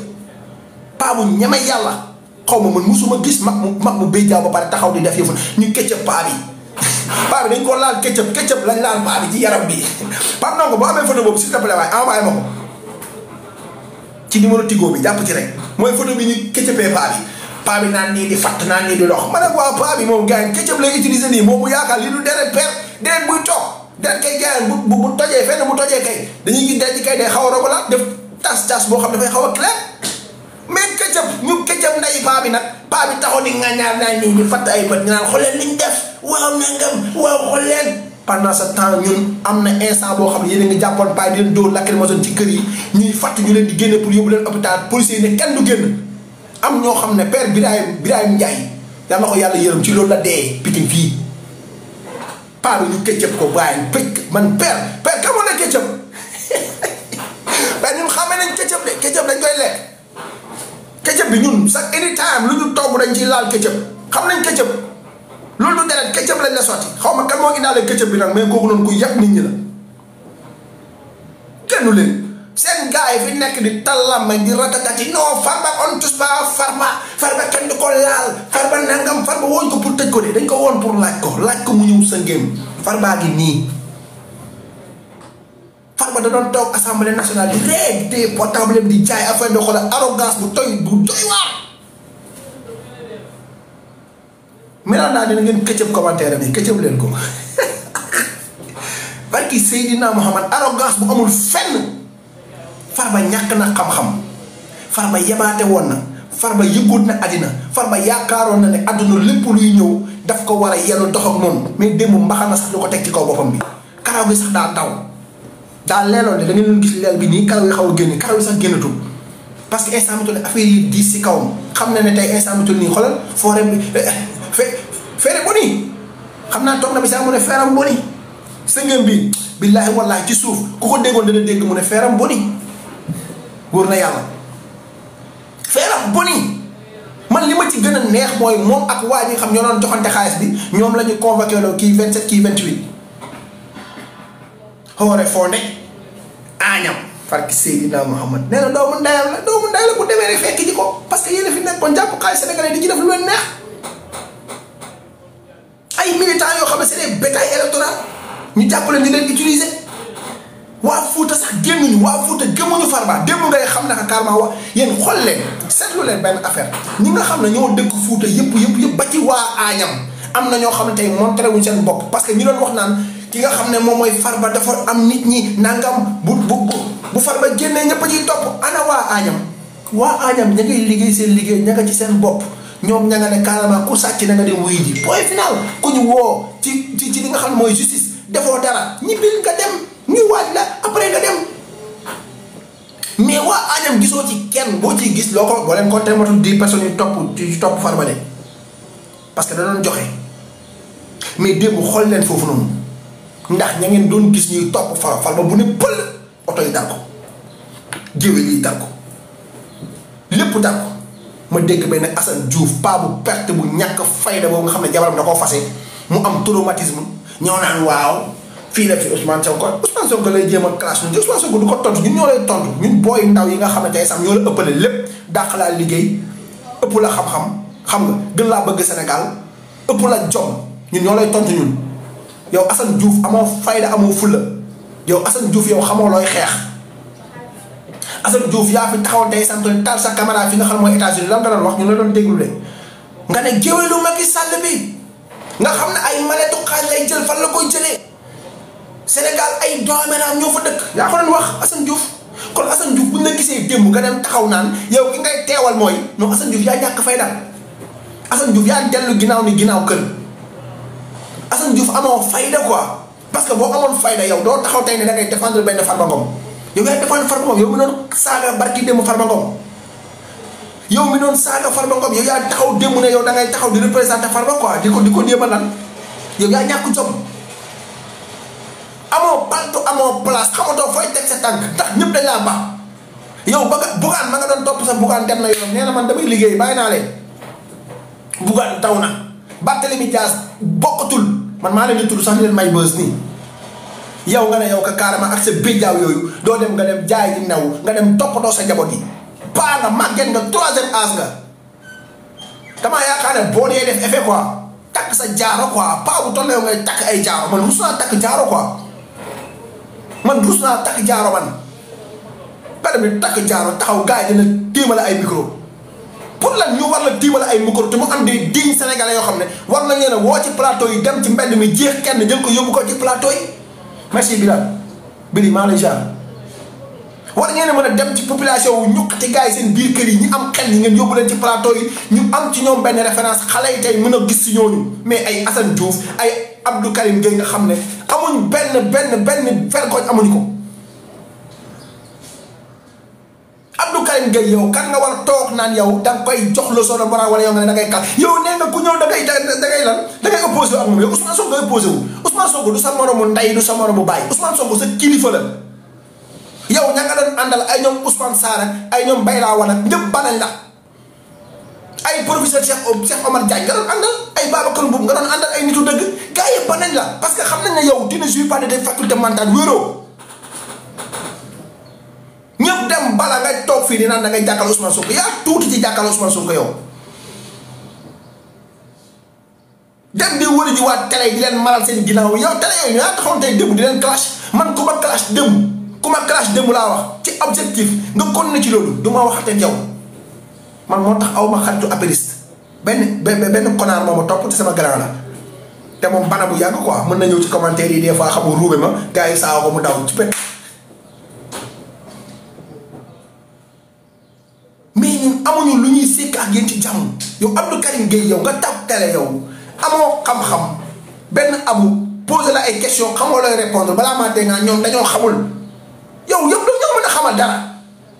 paa bu ñeme yàlla xaw ma man musuma gis mag mu béy jaaw ba pare taxaw di def yëfu ñu këccëb paa bi dañ ko laal këccëb lañ laal paa bi ci yaram bi Pape Ndongo boo amee photo boobu s'il te plaît waaye envoyé ma ko ci numéro Tigo bi jàpp ci rek mooy photo bi ñu këccëbee paa bi naan nii di fatt naan nii di lox ma ne waa paa bi moom gars yi këccëb lay utiliser nii moom mu yaakaar lii du deret deret buy toog deret kay gars yi bu tojee fenn bu tojee kay dañuy gis denc kay day xaw a rogalaat def tas boo xam dafay xaw a clair mais këccëb nday paa bi nag paa bi taxaw ni ngañaar naan nii di fatt ay bët ñu naan xool leen liñ def waaw nangam waaw xool leen pendant ce temps ñun am na instant boo xam ne yéen a ngi jàppoon paa di leen dóor lacrymogène ci kër yi ñuy fatt ñu leen di génne pour yóbbu leen hôpital policiers yi ne kenn du génn am ñoo xam ne père Birahim Ndiaye yal na ko yàlla yërëm ci loolu la dee Pikine fii paa bi ñu këccëb ko waaye man père kamoon na këccëb mais ñun xamee nañ këccëb dañ koy lekk këccëb bi ñun chaque anytime lu ñu togg dañ ciy laal këccëb xam nañ këccëb loolu du deret këccëb lañ la sotti xaw ma kan moo indaale këccëb bi nag mais kooku noonu ku yàq nit ñi la kenn du leen seen gars yi fi nekk di talama di ratatati non Farba on touche pas Farba kenn du ko laal Farba nangam Farba woon ko pour tëj ko de dañ ko woon pour laaj ko mu ñëw sa ngéem Farba gi nii Farba da doon toog assemblée nationale di rek te portable di jaay affaire de xoolal arrogance bu doy waar. maintenant naa dina ngeen këccëb commentaire bi këccëb leen ko barki Seydina Muhammad arrogance bu amul fenn. Farba ñàkk na xam-xam Farba yebaate woon na Farba yëgoot na àddina Farba yaakaaroon na ne àdduna lépp luy ñëw daf ko war a yenu dox ak moom mais démb mbaxana sax du ko teg ci kaw boppam bi karaw gi sax daa taw daa leeloon ne da ngeen doon gis leel bi nii karaw yi xaw a génn karaw yi sax génnatul parce que instant bi toll affaire yi diis si kawam xam na ne tey instant bi toll nii xoolal foore bi feere boni xam naa toog na bi sax mu ne feeram boni sëngëm bi billaahi wallaahi ci suuf ku ko déggoon dana dégg mu ne feeram boni wóor na yàlla feeram boni man li ma ci gën a neex mooy moom ak waa ñi nga xam ñoo doon joxante xaalis bi ñoom la ñu convoqué loo kii 27 kii 28 xoore fonde añam farki Seydina Muhammad nee na doomu ndeyam la bu demee rek fekk ji ko parce que yéen fi nekkoon jàpp xaalis sénégalais di ci def lu leen neex ay militants yoo xam ne c'est des bétails électoral ñu jàpp leen di leen utiliser waa Fuuta sax génnuñu waa Fuuta gëmuñu Farba démb ngay xam naka carrément wax yéen xool leen seetlu leen benn affaire ñi nga xam ne ñoo dëkk Fuuta yëpp ba ci waa Añam am na ñoo xam ne tey montré wuñ seen bopp parce que ñi doon wax naan ki nga xam ne moom mooy Farba dafa am nit ñi nangam bu Farba génnee ñëpp a ciy topp ana waa Añam ña ngay liggéey seen liggéey ña nga ci seen bopp ñoom ña nga ne carrément ku sàcc na nga dem wuyu ji point final ku ñu woo ci li nga xam ne mooy justice defoo dara ñibbil nga dem ñu waaj la après nga dem mais waa Añam gisoo ci kenn boo ciy gis loo ko boo leen ko tematul 10 personnes yu topp Farba de parce que da doon joxe mais démb xool leen foofu noonu ndax ña ngeen doon gis ñuy topp Farba bu ne pël oto yi dal ko géwél yi dal ko lépp dal ko ma dégg benn Assane Diouf paa bu perte bu ñàkk fayda boobu nga xam ne jabaram da koo fase mu am traumatisme ñoo naan waaw fii la fi Ousmane Sonko lay jéem a classe ñun Ousmane Sonko du ko tontu ñun ñoo lay tontu ñun booy ndaw yi nga xam ne tey sax ñoo la ëppale lépp dàq laa liggéey ëpp la xam nga gën laa bëgg Sénégal ëpp la jom ñun ñoo lay tontu ñun yow Assane Diouf amoo fayda amoo fulla yow Assane Diouf yow xamoo looy xeex Assane Diouf yaa fi taxaw tey sant taal sa caméra fi nga xam mooy États-Unis lan nga doon wax ñu la doon déglu de nga ne géwélu Macky Sall bi nga xam ne ay maletu xaaj lay jël fan la koy jëlee Sénégal ay dooméram ñoo fa dëkk yaa ko doon wax Assane Diouf kon Assane Diouf buñ la gisee démb nga dem taxaw naan yow ki ngay teewal mooy non Assane Diouf yaa ñàkk fay daal Assane Diouf yaa dellu ginnaaw ni ginnaaw kër Assane Diouf amoo fayda quoi parce que boo amoon fayda yow doo taxaw tey ne da ngay défendre benn Farba Ngom yow yaay défendre Farba Ngom yow mi noonu saaga barki démb Farba Ngom yow mi noonu saaga Farba Ngom yow yaa taxaw démb ne yow da ngay taxaw di représenter Farba quoi di ko déema lan yow yaa ñàkk jom amoo baltu amoo place xamatoo fooy teg sa tànk ndax ñëpp dañ laa baax yow bugaan ma nga doon topp sa bugaan dem na yoon nee na man damay liggéey bàyyi naa leen bugaan taw na Barthélémy Dias bokkatul man maa leen di tudd sax leen may bës nii yow nga ne yow ka carrément ak sa béjjaaw yooyu doo dem nga dem jaay di new nga dem toppatoo sa njaboot yi paa nga màgget nga 3e âge nga damaa yaakaar ne boo dee def effet quoi takk sa jaaro quoi paa bu toll yow ngay takk ay jaaro man rus naa takk jaaro quoi man rus naa takk jaaro man ba dem takk jaaro taxaw gars yi dina tiimale ay micro pour lan ñu war la tiimale ay micro te mu am des dignes sénégalais yoo xam ne war nañ leen a woo ci plateau yi dem ci mbedd mi jeex kenn jël ko yóbbu ko ci plateau yi merci Bilal Bili maa lay jaar war ngeen a mën a dem ci population wu ñuqati gars yi seen biir kër yi ñu am xel yi ngeen yóbbu leen ci plateau yi ñu am ci ñoom benn référence xale yi tey mën a gis si ñooñu mais ay Assane Diouf ay Abdou Karim Gueye nga xam ne amuñ benn vergogne amuñu ko Abdou Karim Gueye yow kan nga war a toog naan yow da nga koy jox leçon de morale wala yow nga ne da ngay kal yow nee nga ku ñëw da ngay lan da ngay opposé wu ak moom yow Ousmane Sonko ngay opposé wu Ousmane Sonko du sa moromu ndey du sa moromu baay Ousmane Sonko sa kilifa la yow ña nga doon àndal ay ñoom Ousmane Sarr ak ay ñoom Bayra Wane ak ñëpp banañ la ay professeur Cheikh Omar Diagne nga doon àndal ay Babacar Mboum nga doon àndal ay nitu dëgg gars yi banañ la parce que xam nañ ne yow tu ne jouis pas de tes facultés mentales wéeroo bala ngay toog fii di naan da ngay jàkkaarloo Ousmane Sonko yaa tuuti ci jàkkaarloo Ousmane Sonko yow. dem di wëri ji waat télé di leen maral seen ginnaaw yow télé yooyu yaa taxoon tey démb di leen clash man ku ma clash démb laa wax ci objectif nga continuer ci loolu du ma waxate yow man moo tax aw ma xaritu apériste benn konaar moo ma topp te sama grand la te moom bana bu yàgg quoi mën na ñëw ci commentaire yi des fois xamul ruube ma gars yi saawa ko mu daw ci pet mais ñun amuñu lu ñuy sekk ak yéen ci jàmm yow Abdou Karim Gueye yow nga tàpp télé yow amoo xam-xam benn abu posé la ay question xamoo looy répondre balaa maa dégg nga ñoom dañoo xamul yow ñoo mën a xamal dara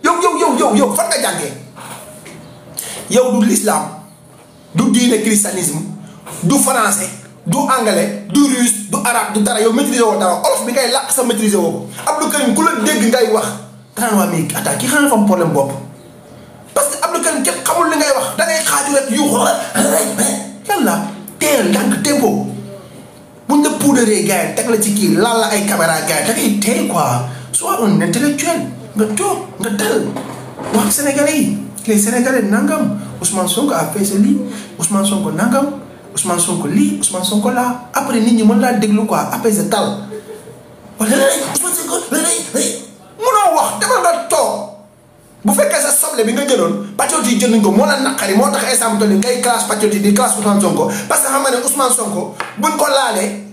yow fan nga jàngee yow du l'islam du diine christianisme du français du anglais du russe du arabe du dara yow maîtriser woo dara olof bi ngay làkk sa maîtriser woo ko Abdou Karim ku la dégg ngay wax danaan waa mais attends kii xam nga fa am problème bopp parce que Abdou Karim képp xamul li ngay wax da ngay xaaju rek yuuxu yàlla teel ndànk tempo buñ la puudaree gars yi teg la ci kii laal la ay caméra gars yi da ngay teel quoi soit un intellectuel nga toog nga dal wax Sénégalais yi les Sénégalais nangam Ousmane Sonko a fait lii Ousmane Sonko nangam Ousmane Sonko lii Ousmane Sonko laa après nit ñi mën laa déglu quoi après sa tal wala Ousmane Sonko munoo wax demal nga toog bu fekkee sa soble bi nga jëloon patriote yi jënduñ ko moo la naqari moo tax instant bi ngay classe patriote yi di classe Ousmane Sonko parce que xam nga ne Ousmane Sonko buñ ko laalee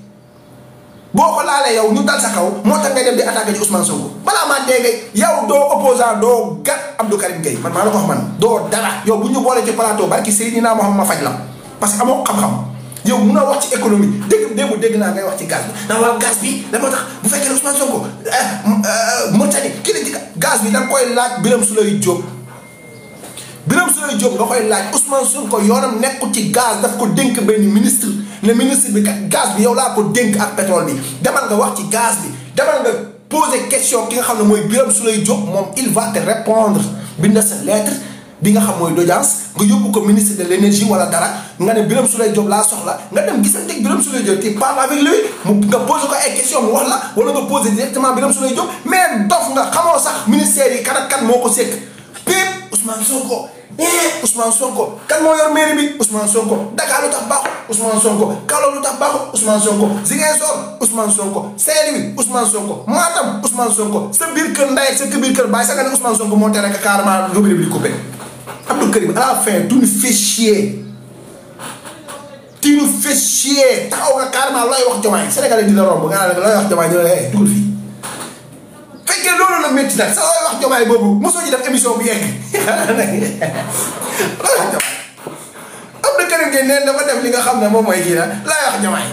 boo ko laalee yow ñu dal sa kaw moo tax ngay dem di attaqué ci Ousmane Sonko balaa maa dégg yow doo opposant doo gat Abdou Karim Gueye man maa la ko wax man doo dara yow bu ñu boolee ci plateau barki Seydina Mohamed ma faj la parce que amoo xam-xam yow mun a wax ci économie dégg naa ngay wax ci gaz bi ndax waa gaz bi la moo tax bu fekkee ne Ousmane Sonko Mauritanie kii la ci gaz bi da nga koy laaj Birame Souleye Diop nga koy laaj Ousmane Sonko yoonam nekkul ci gaz daf ko dénk benn ministre ne ministre bi kat gaz bi yow laa ko dénk ak pétrole bi demal nga wax ci gaz bi demal nga poser question ki nga xam ne mooy Birame Souleye Diop moom il va te répondre bind sa lettre bi nga xam mooy d'audience nga yóbbu ko ministre de l'énergie wala dara nga ne Birame Souleye Diop laa soxla nga dem gisante ak Birame Souleye Diop te parle avec lui nga posé ko ay question mu wax la wala nga posé directement Birame Souleye Diop mais dof nga xamoo sax ministère yi kan ak kan moo ko sekk pépp Ousmane Sonko Ousmane Sonko kan moo yor mairie bi Ousmane Sonko Dakar lu tax baaxul Ousmane Sonko Kaolack lu tax baaxul Ousmane Sonko Ziguinchor Ousmane Sonko Saint-Louis Ousmane Sonko Matam Ousmane Sonko sa biir kër ndey ak sa biir kër baay sa nga ne Ousmane Sonko moo tere ka carrément robinet bi di coupé Abdou Karim à la fin tu nous fais chier taxaw nga carrément looy wax Diomaye Sénégalais di la romb nga ne looy wax Diomaye ñu ne dugal fii fekkee loolu la métti nag sa looy wax Diomaye boobu mosoo ci def émission bu yegg looy wax Diomaye Abdou Karim Gueye neen dafa def li nga xam ne moom mooy kii la looy wax Diomaye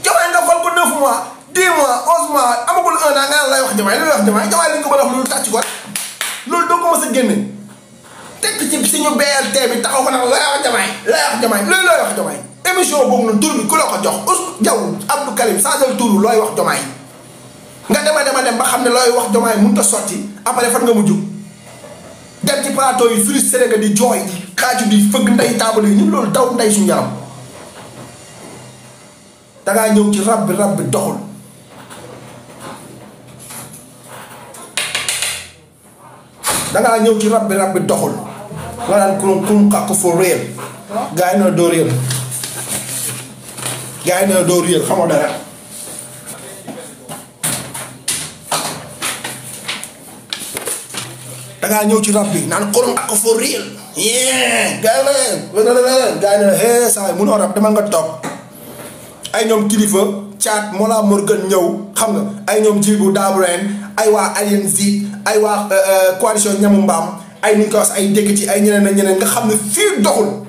nga fal ko 9 mois 10 mois 11 mois amagul 1 an nga naan looy wax Diomaye li ñu ko mën a wax loolu tàcc ko loolu doo ko mos a génne tekk ci suñu BRT bi taxaw ko nag looy wax Diomaye loolu looy wax Diomaye émission boobu noonu tur bi ku la ko jox jaw Abdou Karim changel tur looy wax Diomaye nga dem ba xam ne looy wax Diomaye mënut a sotti après fan nga mujj dem ci plateau yi frustré nga di jooy di xaaju di fëgg ndey taabal yi ñun loolu daw ndey suñu yaram dangaa ñëw ci rab bi doxul dangaa ñëw ci rab bi doxul nga naan ku kàkk for réel gaa yi na doo réel xamoo dara dangaa ñëw ci rab bi naan ku kàkk for réel gaa yi na hee saa yi munoo rab demal nga toog ay ñoom kilifa caat Mollah Morgun ñëw xam nga ay ñoom Djibou Daburène ay waa Alliance ay waa coalition ñamu mbaam ay ni ñu ko wax ay dégg ci ay ñeneen ak ñeneen nga xam ne fii doxul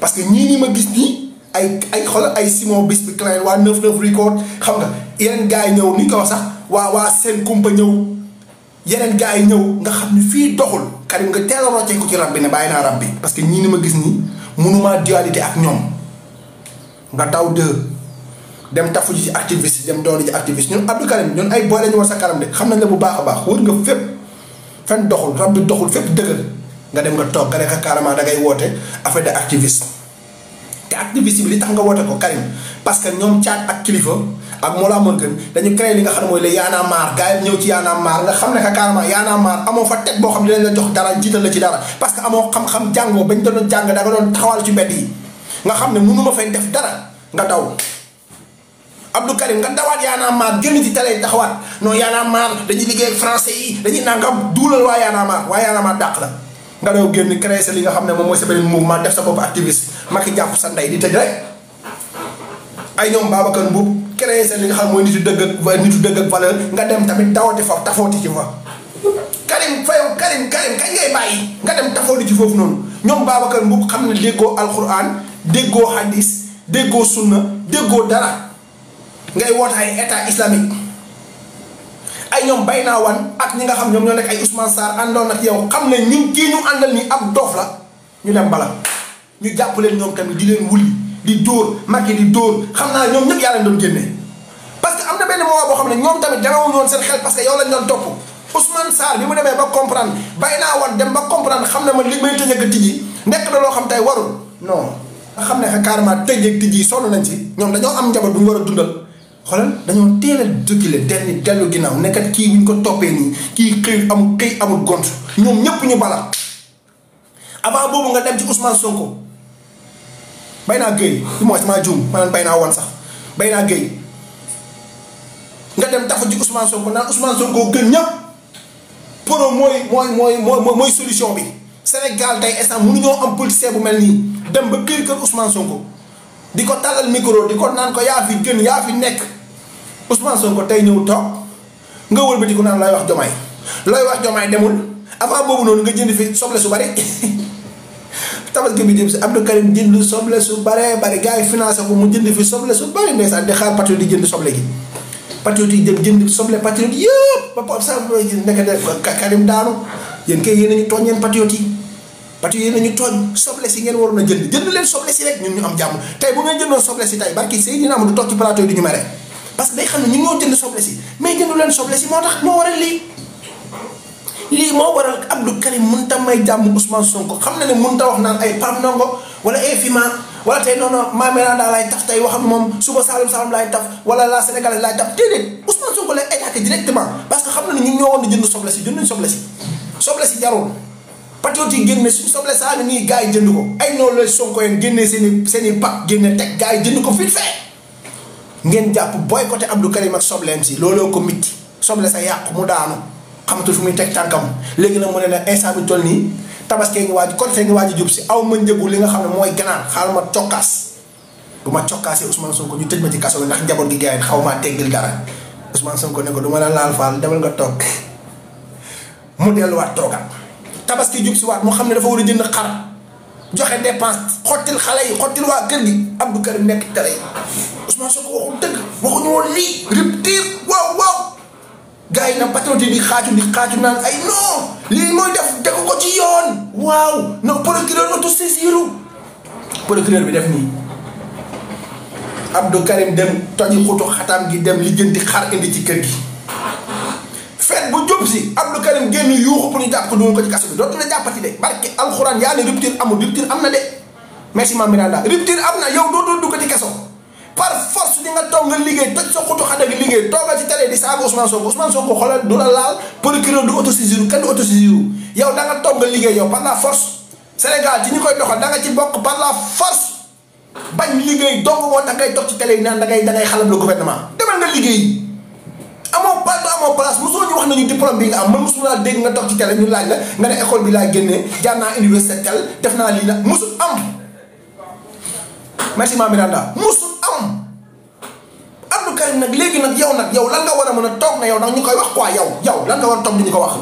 parce que ñii ma gis nii ay xoolal ay Simon Bispi Klein waa 99 record xam nga yeneen gars yi ñëw ni ñu ko wax sax waa seen kumpa ñëw yeneen gars yi ñëw nga xam ne fii doxul Karim nga teel a roccee ko ci rab bi ne bàyyi naa rab bi parce que ñii ma gis nii mënumaa dualité ak ñoom nga taw dem tafu ji ci activiste dem doon ji activiste ñun Abdou Karim ñun ay boole ñu war sa kanam de xam nañ la bu baax a baax wër nga fépp fenn doxul rab bi doxul fépp dëgër nga dem nga toog nga nekk carrément da ngay woote affaire de activiste te activiste bi li tax nga woote ko Karim parce que ñoom caat ak kilifa ak Mollah Morgun dañu créé li nga xam ne mooy le Y'en a marre gars yi ñëw ci Y'en a marre nga xam ne que carrément Y'en a marre amoo fa teg boo xam ne dinañ la jox dara jiital la ci dara parce que amoo xam-xam jàngoo bañ doon jàng da nga doon taxawal ci mbedd yi nga xam ne mënu ma fay def dara nga daw Abdou Karim nga dawaat Y'en a marre génn ci télé taxawaat non Y'en a marre dañuy liggéey ak français yi dañuy nangam duulal waa Y'en a marre dàq la nga daw génn créé sa li nga xam ne moom mooy sa beneen mouvement def sa bopp activiste Macky jàpp sa ndey di tëj rek ay ñoom Babacar Mboup créé sa li nga xam mooy nitu dëgg ak valeur nga dem tamit dawati fa tafooti ci fa Karim fayow Karim kañ ngay bàyyi nga dem tafooti ci foofu noonu ñoom Babacar Mboup xam ne déggoo alxuraan déggoo hadis déggoo sunna déggoo dara ngay woote ay état islamique ay ñoom bay naa wan ak ñi nga xam ñoom ñoo nekk ay Ousmane Sarr àndoon ak yow xam ne ñun kii ñu àndal ni ab dof la ñu dem bala ñu jàpp leen ñoom tamit di leen wuli di dóor Macky di dóor xam naa ñoom ñëpp yaa leen doon génne parce que am na benn moment boo xam ne ñoom tamit demewuñu woon seen xel parce que yow lañ doon topp Ousmane Sarr bi mu demee ba comprendre bay naa wan dem ba comprendre xam ne man li may tëj ak tijji nekk na loo xam tey warul non nga xam ne carrément tëj ak tijji sonn nañ ci ñoom dañoo am njaboot bu ñu war a dundal xoolal dañoo teel a dëkkile dellu ginnaaw nekkat kii bu ñu ko toppee nii kii xëy amul gont ñoom ñëpp ñu bala avant boobu nga dem ci Ousmane Sonko bay naa Guèye li mooy sama juum maanaam bay naa woon sax bay naa Guèye nga dem tafa ci Ousmane Sonko naan Ousmane Sonko gën ñëpp pro mooy solution bi Sénégal tey instant mënuñoo am politicien bu mel nii dem ba kër Ousmane Sonko di ko tàllal micro di ko naan ko yaa fi gën yaa fi nekk Ousmane Sonko tey ñëw toog nga wëlbati ko naan looy wax jomaay demul avant boobu noonu nga jënd fi soble su bari tabaski bi jëm si Abdou Karim jënd soble su baree bari gars yi financé ko mu jënd fi soble su bari ndeysaan di xaar patriote yi jënd soble gi patriote yi jënd soble patriote yëpp ba pop sax nekk de Karim daanu yéen kay yéen a ñu tooñ yéen patriote yi yéen a ñu tooñ soble si ngeen waroon a jënd leen soble si rek ñun ñu am jàmm tey bu ngeen jëndoon soble si tey barki Seydina Amadou toog ci plateau yi du ñu mere parce que day xam ne ñun ñoo jënd soble si mais jëndu leen soble si moo tax moo waral lii moo waral Abdou Karim mënut a may jàmm Ousmane Sonko xam na ne mënut a wax naan ay Pape Ndongo wala FIMA wala tey non Mamela laay taf tey wax ak moom suba Saloum laay taf wala la Sénégalais laay taf déedéet Ousmane Sonko lay attaqué directement parce que xam na ne ñun ñoo woon di jënd soble si jënduñ soble si jarul patriote yi génne suñ soble saa nii gars yi jënd ko ay noonu la Sonko yéen génnee seen i pak génne teg gars yi jënd ko vite fait ngeen jàpp boycotté Abdou Karim ak sobleem si looloo ko mitti soble sa yàqu mu daanu xamatul fu muy teg tànkam léegi nag mu ne nag instant bi toll nii tabaskee ngi waaj côté ngi waaj jub si aw ma njëgu li nga xam ne mooy ganaar xaaral ma cokkaas bu ma cokkaasee Ousmane Sonko ñu tëj ma ci kaso bi ndax njaboot gi gars yi xaw maa teggil dara Ousmane Sonko ne ko du ma la laal faal demal nga toog mu delluwaat toogaat tabaski jub si waat mu xam ne dafa war a jënd xar joxe dépense xottil xale yi xottil waa kër gi Abdou Karim nekk tere Ousmane Sonko waxul dëgg waxuñu woon lii rupture waaw gars yi nag patriote yi di xaaju naan ay non lii mooy def ko ci yoon waaw non procureur autosaisiru procureur bi def nii Abdou Karim dem toji xutu xataam gi dem lijjanti xar indi ci kër gi feet bu jub si Abdou Karim génn yuuxu pour ñu jàpp ko dugal ko ci kaso bi dootu la jàppati de barke alxuraan yaa ne rupture amul rupture am na de merci Mame Miranda rupture am na yow dootul dugg ci kaso par force di nga toog nga liggéey toj sa xutu xata gi liggéey toogal ci télé di saaga Ousmane Sonko xoolal du la laal procureur du autosaisiru kenn du autosaisiru yow da nga toog nga liggéey yow par la force Sénégal ci ñu koy doxal da nga ci bokk par la force bañ liggéey dong moo tax ngay toog ci télé yi naan da ngay xalab le gouvernement demal nga liggéey amoo place mosoo ñu wax nañu diplôme bi nga am man mosu laa dégg nga toog ci télé ñu laaj la nga ne école bi laa génnee jaar naa université tel def naa lii nag mosul am merci Mame Miranda mosul am Abdou Karim nag léegi nag yow lan nga war a mën a toog na yow nag ñu koy wax quoi yow lan nga war a toog di ñu ko wax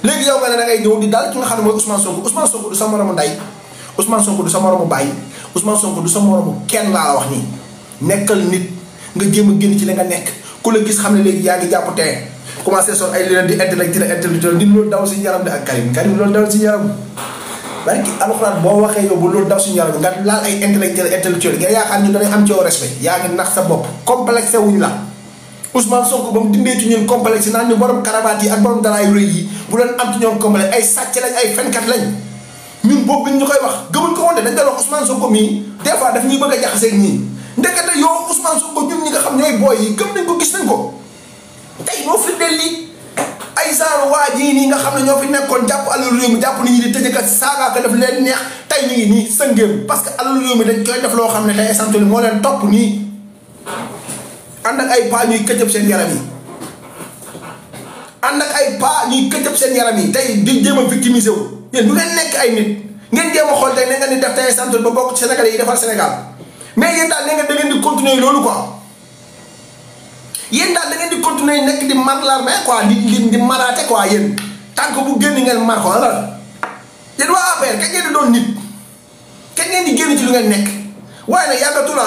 léegi yow nga ne da ngay ñëw di daal ki nga xam ne mooy Ousmane Sonko du sa moromu ndey Ousmane Sonko du sa moromu baay Ousmane Sonko du sa moromu kenn laa la wax nii nekkal nit nga jéem a génn ci li nga nekk ku la gis xam ne léegi yaa ngi jàpp tee commencé sol ay leneen di intellectuel di loolu daw si yaram de ak Karim loolu daw si yaram barki alxuraan boo waxee yow bu loolu daw suñu yaram nga laal ay intellectuel nga yaakaar ñu dañuy am ci yow respect yaa ngi nax sa bopp complexé wuñ la Ousmane Sonko ba mu dindee ci ñun complexe naan ñu borom cravate yi ak borom dara yu rëy yi bu leen am ci ñoom complexe ay sàcc lañ ay fenkat lañ ñun boobu ñu koy wax gëmuñ ko woon de dañ doon wax Ousmane Sonko mii des fois daf ñuy bëgg a jaxaseeg ñii ndekete yow Ousmane Sonko ñun ñi nga xam ñooy booy yi gëm nañ ko gis nañ ko tey moo fi del lii ay genre waa jii nii nga xam ne ñoo fi nekkoon jàpp alalu réew mi jàpp nit ñi di tëjee kat saaga ka def leen neex tey ñu ngi nii sëngéem parce que alalu réew mi dañ koy def loo xam ne tey sant moo leen topp nii ànd ak ay paa ñuy këccëb seen yaram yi ànd ak ay paa ñuy këccëb seen yaram yi tey di jéem a victimiser wu yéen du ngeen nekk ay nit ngeen jéem a xool tey ne nga ni def tey sant ba bokk Sénégalais yi defal Sénégal mais yéen daal ne nga da ngeen di continuer loolu quoi yéen daal da ngeen di continuer nekk di mar l'armée quoi di maraate quoi yéen tànk bu génn ngeen mar ko la yéen waa APR kañ ngeen di doon nit kañ ngeen di génn ci lu ngeen nekk waaye nag yàggatul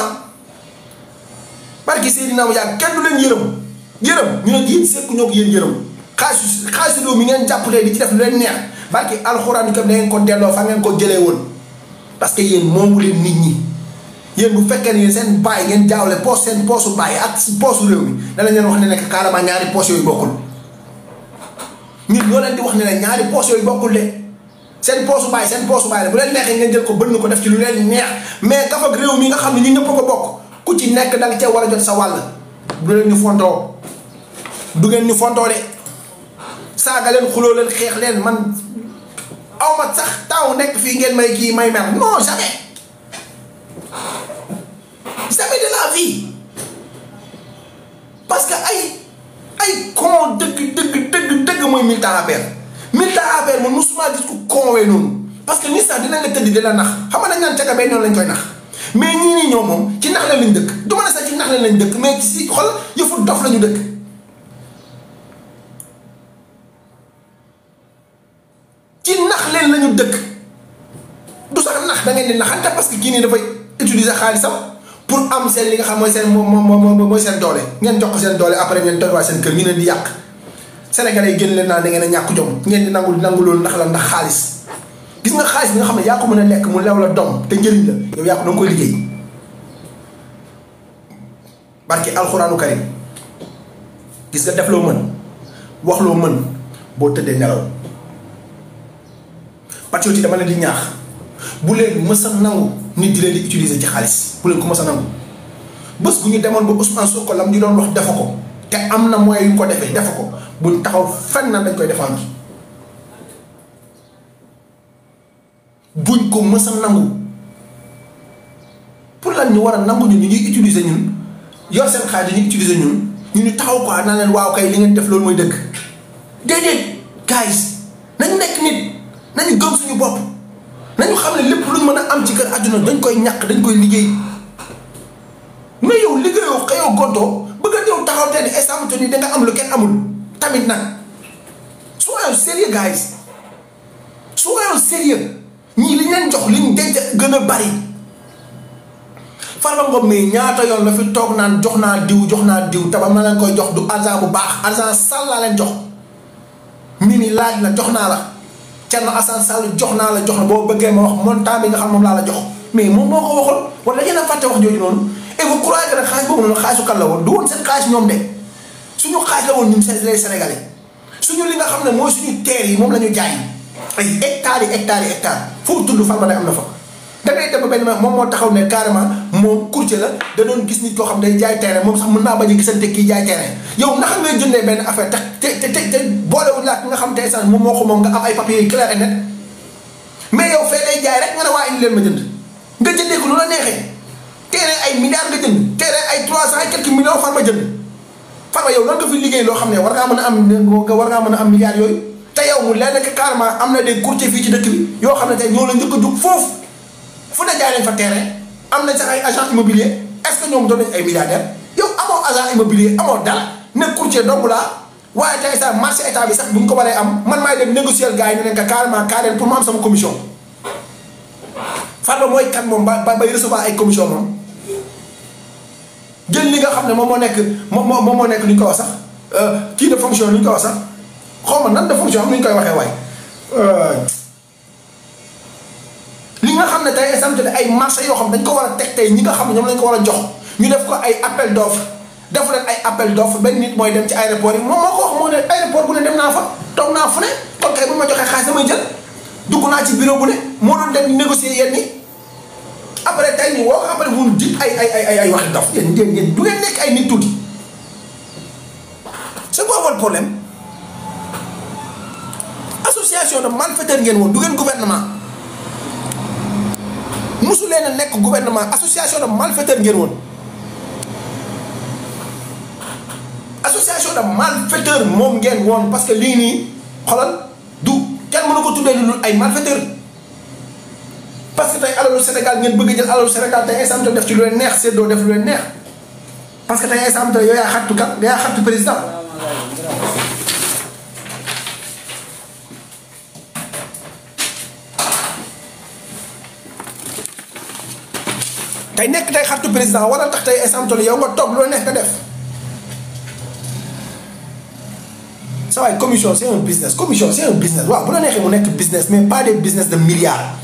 barki Seydina mu yàgg kenn du leen yërëm ñu ne yéen sekku ñoo ko yéen yërëm xaalisu réew mi ngeen jàppatee di ci def lu leen neex barki alxuraan kam da ngeen ko delloo fa ngeen ko jëlee woon parce que yéen moomu leen nit ñi yéen bu fekkee ne seen baay ngeen jaawle poos seen poosu baay ak poosu réew mi danañ leen wax ne nekk carrément ñaari poos yooyu bokkul ñun ñoo leen di wax ne ne ñaari poos yooyu bokkul de seen poosu baay la bu leen neexee ngeen jël ko bënn ko def ci lu leen neex mais kaf ak réew mi nga xam ne ñu ñëpp ko bokk ku ci nekk danga cee war a jot sa wàll du leen ñu fontoo du ngeen ñu fontoo de saaga leen xuloo leen xeex leen man awma sax taw nekk fii ngeen may kii may mer non jamais de la vie parce que ay con dëgg mooy militant APR man musuma gis ku conwee noonu parce que nit sax dina nga tëdd di la nax xam nga dañ naan caga bay noonu lañ koy nax mais ñii nii ñoom moom ci nax leen lañ dëkk du ma ne sax ci nax leen lañ dëkk mais si xol yëfu dof lañu dëkk ci nax leen lañu dëkk du sax nax da ngeen di naxante parce que kii nii dafay utiliser xaalisam pour am seen li nga xam mooy seen mooy seen doole ngeen jox ko seen doole après ngeen tolluwaat seen kër ñu leen di yàq Sénégalais yi génn leen naan da ngeen a ñàkk jom ngeen di nangu loolu ndax la ndax xaalis gis nga xaalis bi nga xam ne yaa ko mën a lekk mu lew la doom te njëriñ la yow yaa ko da nga koy liggéey barki alxuraanu karim gis nga def loo mën wax loo mën boo tëddee nelaw patriote yi dama leen di ñaax bu leen mës a nangu nit di leen di utiliser ci xaalis bu leen ko mës a nangu bés bu ñu demoon ba Ousmane Sonko lam ñu doon wax defa ko te am na moyen yu ñu ko defee defa ko buñ taxaw fenn na dañ koy défendre buñ ko mës a nangu pour lan ñu war a nangu ñun ñu ñuy utiliser ñun yor seen xaalis ñu utiliser ñun ñu taxaw quoi naa leen waaw kay li ngeen def loolu mooy dëgg déedéet guys nañu nekk nit nañu gëm suñu bopp nañu xam ne lépp luñ mën a am ci kër àdduna dañ koy ñàkk dañ koy liggéey mais yow liggéeyoo xëyoo gontoo bëgg a yow taxaw te ni instant ni danga am lu kenn amul tamit nag soyons sérieux guys soyons sérieux ñii li ñu leen jox liñ denc gën a bari Farba Ngom mi ñaata yoon la fi toog naan jox naa diw tabam na leen koy jox du argent bu baax argent sale laa leen jox Mimi laaj la jox naa la Thierno Assane Sall jox naa la jox na boo bëggee ma wax montant bi nga xam moom laa la jox mais moom moo ko waxoon wala yéen a fàtte wax jooju noonu et vous croyez que nag xaalis boobu noonu xaalisu kan la woon du woon seen xaalis ñoom de suñu xaalis la woon ñun les Sénégalais suñu li nga xam ne mooy suñu terre yi moom la ñu jaay ay hectares foofu tudd Farba day am na fa da ngay dem ba benn moom moo taxaw ne carrément moom courtier la da doon gis nit koo xam day jaay terrain moom sax mën naa bañ a gisante kii jaay terrain yow naka ngay jëndee benn affaire te boolewul laa nga xam te moom moo ko moom nga am ay papiers yu clair et net mais yow fee day jaay rek nga ne waa indi leen ma jënd nga jëndee ko lu la neexee terrain ay milliards nga jënd terrain ay 300 et quelques millions Farba jënd Farba yow lan nga fi liggéey loo xam ne war ngaa mën a am milliards yooyu te yow mu leen nekk carrément am na des courtiers fii ci dëkk bi yoo xam ne tey ñoo la njëkk a jug foofu fu ne jaay nañ fa terrain am na sax ay agent immobilier est-ce que ñoom doon nañ ay milliardaires yow amoo agent immobilier amoo dara nekk courtier dong laa waaye tey sax marché état bi sax bu ñu ko waree am man maay dem négocier gars yi ne leen que carrément carrément pour mu am sama commission Farba mooy kan moom bay recevoir ay commission moom jël li nga xam ne moom moo nekk lu ñu ko wax sax kii de fonction lu ñu ko wax sax xaw ma nan de fonction am lu ñu koy waxee waay li nga xam ne tey exemple ay marché yoo xam dañ ko war a teg tey ñi nga xam ne ñoom lañ ko war a jox ñu def ko ay appel d'offre defu leen ay appel d'offre benn nit mooy dem ci aéroport yi moom moo ko wax moo ne aéroport bu ne dem naa fa toog naa fu ne kon kay bu ma joxee xaalis damay jël dugg naa ci bureau bu ne moo doon dem négocier yenn yi après tey ñu woo après vous dites ay waxi dof yéen du ngeen nekk ay nit tuuti c'est quoi votre problème association de malfaiteurs ngeen woon du ngeen gouvernement musu leen a nekk gouvernement association de malfaiteurs ngeen woon association de malfaiteurs moom ngeen woon parce que lii nii xoolal du kenn mënu ko tuddee lu ay malfaiteurs parce que tey alalu Sénégal ngeen bëgg jël alalu Sénégal tey instant def ci lu leen neex seddoo def lu leen neex parce que tey instant yow yaa xattu kat yaa xattu président tey nekk tey xattu président wala tax tey instant yow nga toog lu la neex nga def sa waay commission c'est un business commission c'est un business waaw bu la neexee mu nekk business mais pas des business de milliards.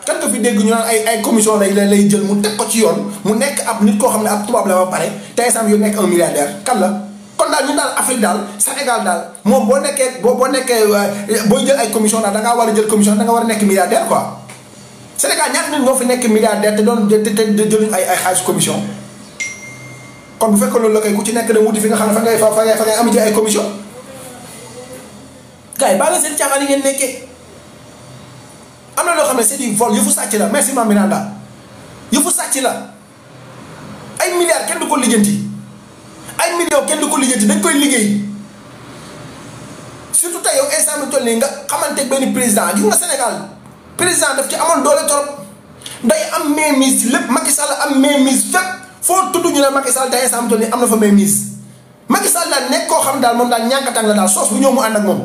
kan nga fi dégg ñu naan ay commission lay jël mu teg ko ci yoon mu nekk ab nit koo xam ne ab tubaab la ba pare tey sam yu nekk un milliardaire kan la kon daal ñun daal Afrique daal Sénégal daal moom boo nekkee booy jël ay commission daal da ngaa war a jël commission da nga war a nekk milliardaire quoi Sénégal ñaata nit ñoo fi nekk milliardaire te doon te jëluñ ay xaalis commission kon bu fekkoon loolu la koy ku ci nekk da wuti fi nga xam ne fa ngay am ci ay commission gars yi baa nga seen caaxaan yi ngeen nekkee am na loo xam ne c'est du vol yëfu sàcc la merci Mame Miranda yëfu sàcc la ay milliards kenn du ko lijjanti ay millions kenn du ko lijjanti dañ koy liggéey surtout tey yow instant bi toll nii nga xamante benn président gis nga Sénégal président daf ci amoon doole trop day am mainmise ci lépp Macky Sall am mainmise fépp foo tudd ñu ne Macky Sall tey instant bi toll nii am na fa mainmise Macky Sall daal nekk koo xam daal moom daal ñànkatang la daal soos bu ñëw mu ànd ak moom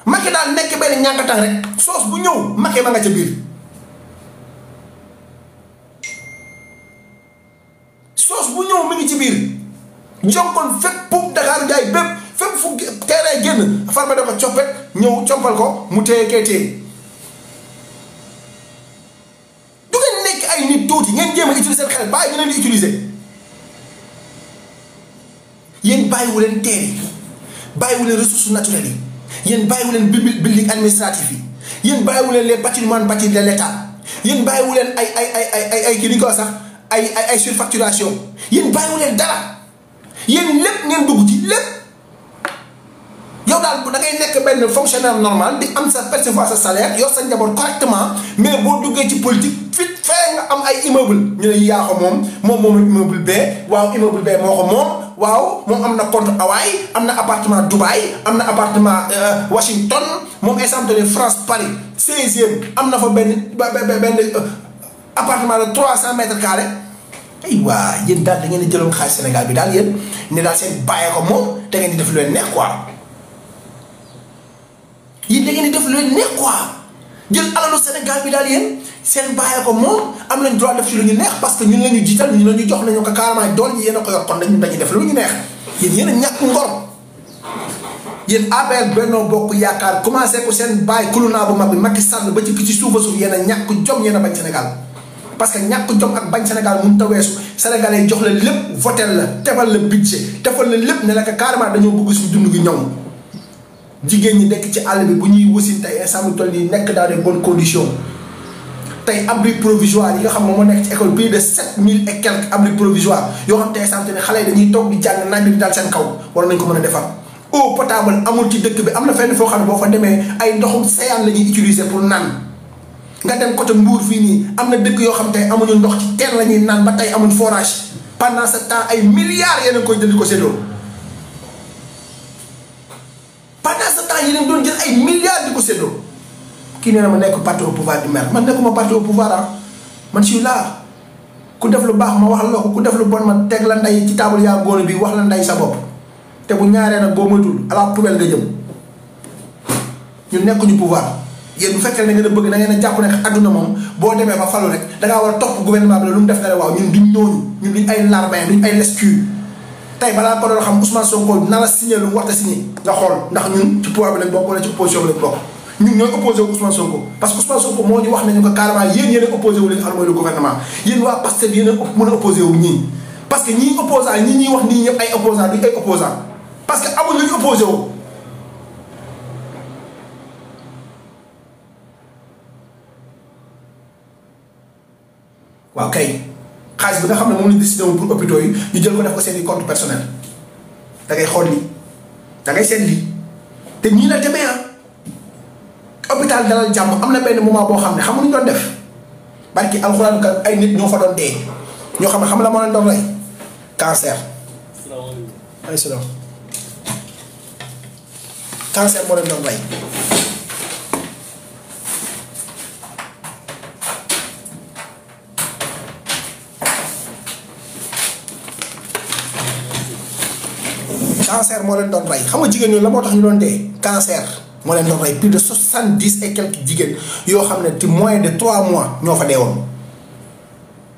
Macky daal nekk benn ñànkatang rek soos bu ñëw Macky ma nga ca biir soos bu ñëw mi ngi ci biir jonkon fépp pour Dakar jaay bépp fépp fu teeree génn Farba da ko coppet ñëw compal ko mu téye kee téye du ngeen nekk ay nit tuuti ngeen jéem a utiliser xel bàyyi ñu leen di utiliser yéen bàyyiwu leen teer yi bàyyiwu leen ressources naturelles yi yéen bàyyiwu leen building administratif yi yéen bàyyiwu leen les patrimoines bâtis de l'État yéen bàyyiwu leen ay kii ni ko sax ay surfacturation yéen bàyyiwu leen dara yéen lépp ngeen dugg ci lépp yow daal da ngay nekk benn fonctionnaire normal di am sa percevoir sa salaire yor sa njaboot correctement mais boo duggee ci politique fit fee nga am ay immeuble ñu ne yaa ko moom immeuble B waaw immeuble B moo ko moom waaw moom am na compte Hawaï am na appartement Dubaï am na appartement Washington moom exemple de France Paris 16e am na fa benn appartement de 300 mètres carrés ay waa yéen daal da ngeen di jëloon xaalis Sénégal bi daal yéen ne daal seen bàyyee ko moom da ngeen di def lu leen neex quoi yéen da ngeen di def lu leen neex quoi jël alalu Sénégal bi daal yéen seen bàyyee ko moom am nañ droit def ci lu ñu neex parce que ñun la ñu jiital ñun la ñu jox nañu ko carrément dool ñi yéen a ko yor kon dañuy def lu ñu neex yéen a ñàkk ngor yéen APR Benno Bokk Yaakaar commencé ko seen bàyyi kulunaa bu mag bi Macky Sall ba ci suufa suuf yéen a ñàkk jom yéen a bañ Sénégal parce que ñàkk jom ak bañ Sénégal mun ta weesu Sénégalais jox la lépp votel la tebal la budget defal la lépp ne la ko carrément dañoo bëgg suñu dund gi ñoom jigéen ñi nekk ci àll bi bu ñuy wasin tey instant bi toll nii nekk dans des bonnes conditions tey abri provisoire yi nga xam moom moo nekk ci école plus de 7000 et quelques abri provisoire yoo xam te instant ne xale yi dañuy toog di jàng naaj bi di daal seen kaw war nañ ko mën a defar eau potable amul ci dëkk bi am na fenn foo xam ne boo fa demee ay ndoxum séyaan la ñuy utiliser pour naan nga dem côté Mbour fii nii am na dëkk yoo xam tey amuñu ndox ci teen la ñuy naan ba tey amuñ forage pendant ce temps ay milliards yéen a koy jël di ko séddoo pendant ce temps yéen a doon jël ay milliards di ko séddoo kii nee na ma nekk parti au pouvoir di mer man nekkuma parti au pouvoir ah man suis là ku def lu baax ma wax la ko ku def lu bon ma teg la nday ci table yaa góor bi wax la nday sa bopp te bu ñaaree nag boo moytul à la poubelle nga jëm ñun nekkuñu pouvoir. yéen bu fekkee ne ngeen a bëgg da ngeen a jàpp ne adduna moom boo demee ba falu rek da ngaa war a topp gouvernement bi la lu mu def nga ne waaw ñun duñ ñooñu ñun duñ ay larbin duñ ay lescu tey balaa ko doon xam Ousmane Sonko na la signé lu mu war a signé nga xool ndax ñun ci pouvoir bi lañ bokk wala ci opposition bi lañ bokk ñun ñooy opposé wu Ousmane Sonko parce que Ousmane Sonko moo ñu wax nañu ko carrément yéen a opposé wu li nga xam mooy le gouvernement yéen waa Pastef yéen a mën a opposé wu ñii parce que ñii opposant ñi ñuy wax nii ñëpp ay opposant duñ ay opposant parce que amuñ lu ñu opposé wu waaw kay xaalis bi nga xam ne moom lañ décidé woon pour hôpitaux yi ñu jël ko def ko seen i compte personnel da ngay xool lii da ngay seet lii te ñii la demee hôpital Dalal Jàmm am na benn moment boo xam ne xam nga ñu doon def barki alxuraan ka ay nit ñoo fa doon dee ñoo xam ne xam la moo leen doon rey cancer. ay salaam cancer moo leen doon rey. cancer moo leen doon rey xam nga jigéen ñooñu la moo tax ñu doon dee cancer moo leen doon rey plus de 70 et quelques jigéen yoo xam ne ci moins de 3 mois ñoo fa dee woon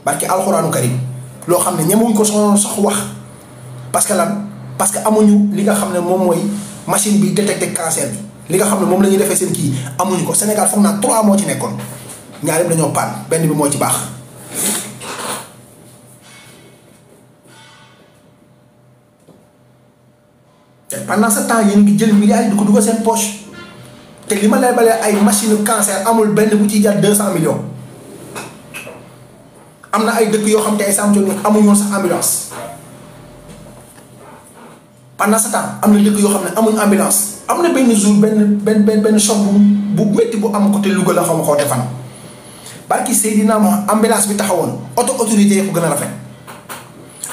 barki alxuraanu karim loo xam ne ñemewuñ ko sax wax parce que lan parce que amuñu li nga xam ne moom mooy machine bi détecté cancer bi li nga xam ne moom la ñuy defee seen kii amuñu ko Sénégal foog naa 3 moo ci nekkoon ñaar yëpp dañoo paan benn bi moo ci baax. te pendant ce temps yéen ngi jël milliards yi di ko dugal seen poche te li ma lay balee ay machine cancer amul benn bu ciy jar 200 millions am na ay dëkk yoo xam te ay sàmm amuñu woon sax ambulance pendant ce temps am na dëkk yoo xam ne amuñu ambulance am na benn jour benn choc bu métti bu am côté Louga la xaw ma xoote fan barki Seydina ma ambulance bi taxawoon autorité yi ko gën a rafet.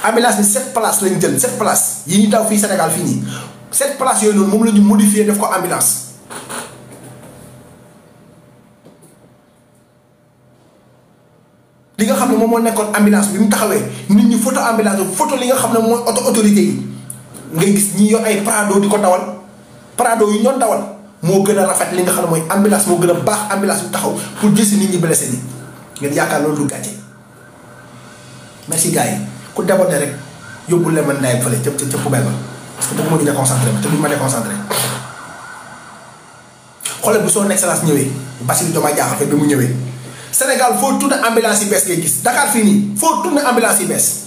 ambulance bi 7 places lañ jël 7 places yi ñu daw fii Sénégal fii nii 7 places yooyu noonu moom la ñu modifié def ko ambulance li nga xam ne moom moo nekkoon ambulance bi mu taxawee nit ñi photo ambulance bi photo li nga xam ne mooy autorité yi ngay gis ñi yor ay Prado di ko dawal Prado yi ñoon dawal moo gën a rafet li nga xam ne mooy ambulance moo gën a baax ambulance bi taxaw pour jësi nit ñi blessé ni ngeen yaakaar loolu du gàcce merci gars yi ku débordé rek yóbbu leen man ndaay fële ca poubelle ba parce que bëgguma ñu déconcentré ma te duñ ma déconcentré xoolal bu son excellence ñëwee Bassirou Diomaye Diakhar Faye bi mu ñëwee Sénégal foo tourné ambulance yi bees ngay gis Dakar fii nii foo tourné ambulance yi bees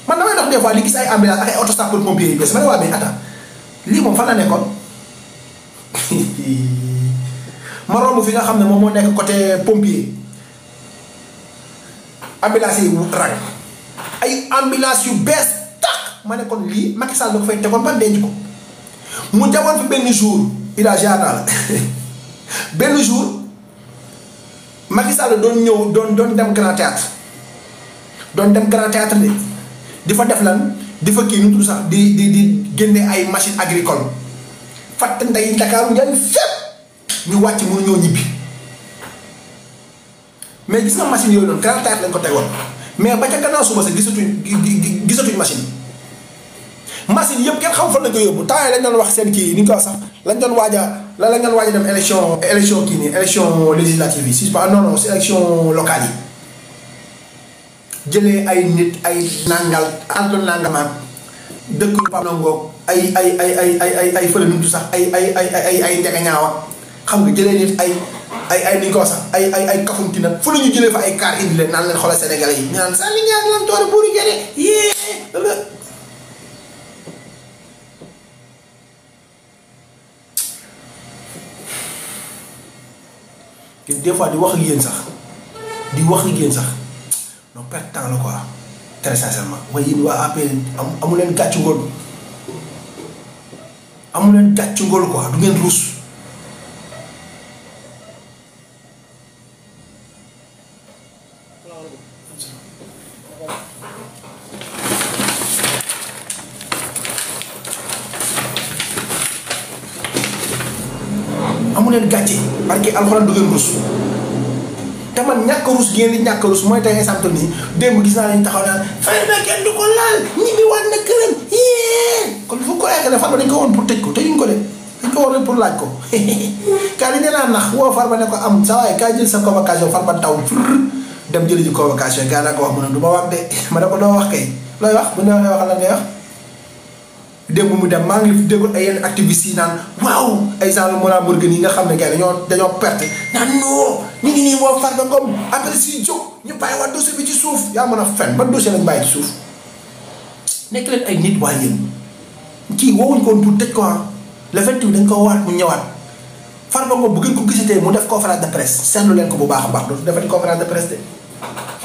man damay dox des fois li gis ay ambulance ak ay auto sapeur pompier yi bees ma ne waa mais attends lii moom fan la nekkoon ma romb fi nga xam ne moom moo nekk côté pompier ambulance yi rang ay ambulance yu bees tax ma ne kon lii Macky Sall da ko fay tegoon ba denc ko mu jamoon fi benn jour ila la benn jour Macky Sall doon ñëw doon dem Grand Théâtre de di fa def lan di fa kii nu tudd sax di génne ay machine agricole fatt ndey Dakar njëriñ fépp ñu wàcc mënu ñoo ñibbi mais gis nga machine yooyu noonu Grand Théâtre lañ ko tegoon mais ba ca gannaaw suba sa gisatuñ machine yëpp kenn xam fan lañ ko yóbbu temps lañ doon wax seen kii ni ñu ko wax sax lañ doon waaj a dem élection kii nii élection législative yi si pas non si élection locale yi jëlee ay nit ay nangal àndoon nangamaat dëkk yu Pam Nangoog ay fële nu sax ay njegeñaawa xam nga jëlee nit ay ni ñu ko wax sax ay kafunti nag fu la ñu jëlee fa ay kaar indi leen naan leen xoolal Sénégalais yi ñu naan sànni ñaar lam toore buuru jëlee yee des fois di wax ak yéen sax non perte temps la quoi très sincèrement waaye yéen waa APR amu leen gàccu ngóol quoi du ngeen ruus amu leen gàcce barke alxuraan du ngeen ruus te man ñàkk a ruus ngeen di ñàkk a ruus mooy tey exemple nii démb gis naa leen taxaw naan fay na kenn du ko laal ñibbi waat na këram yee kon fu ko yaakaar ne Farba dañ ko woon pour tëj ko tëjuñ ko de dañ ko woon pour laaj ko kaa li nee naa nax woo Farba ne ko am sa waaye kaa jël sa convocation Farba taw dem jëli ji convocation gaa naa ko wax mu ne du ma wax de ma ne ko doo wax kay looy wax bu ñu waxee wax la ngay wax démb mu dem maa ngi déggoon ay yenn activistes yi naan waaw ay genre Mollah Morgun yi nga xam ne gars dañoo perte naan non ñu ngi nii woo Farba Ngom après si jóg ñu bàyyi waat dossier bi ci suuf yaa mën a fen ban dossier lañ bàyyi ci suuf nekk leen ay nit waaye yéen kii woowuñ ko woon pour tëj ko le 28 dañ ko waat mu ñëwaat Farba Ngom bu ngeen ko gisatee mu def conférence de presse seetlu leen ko bu baax a baax dootu defati conférence de presse de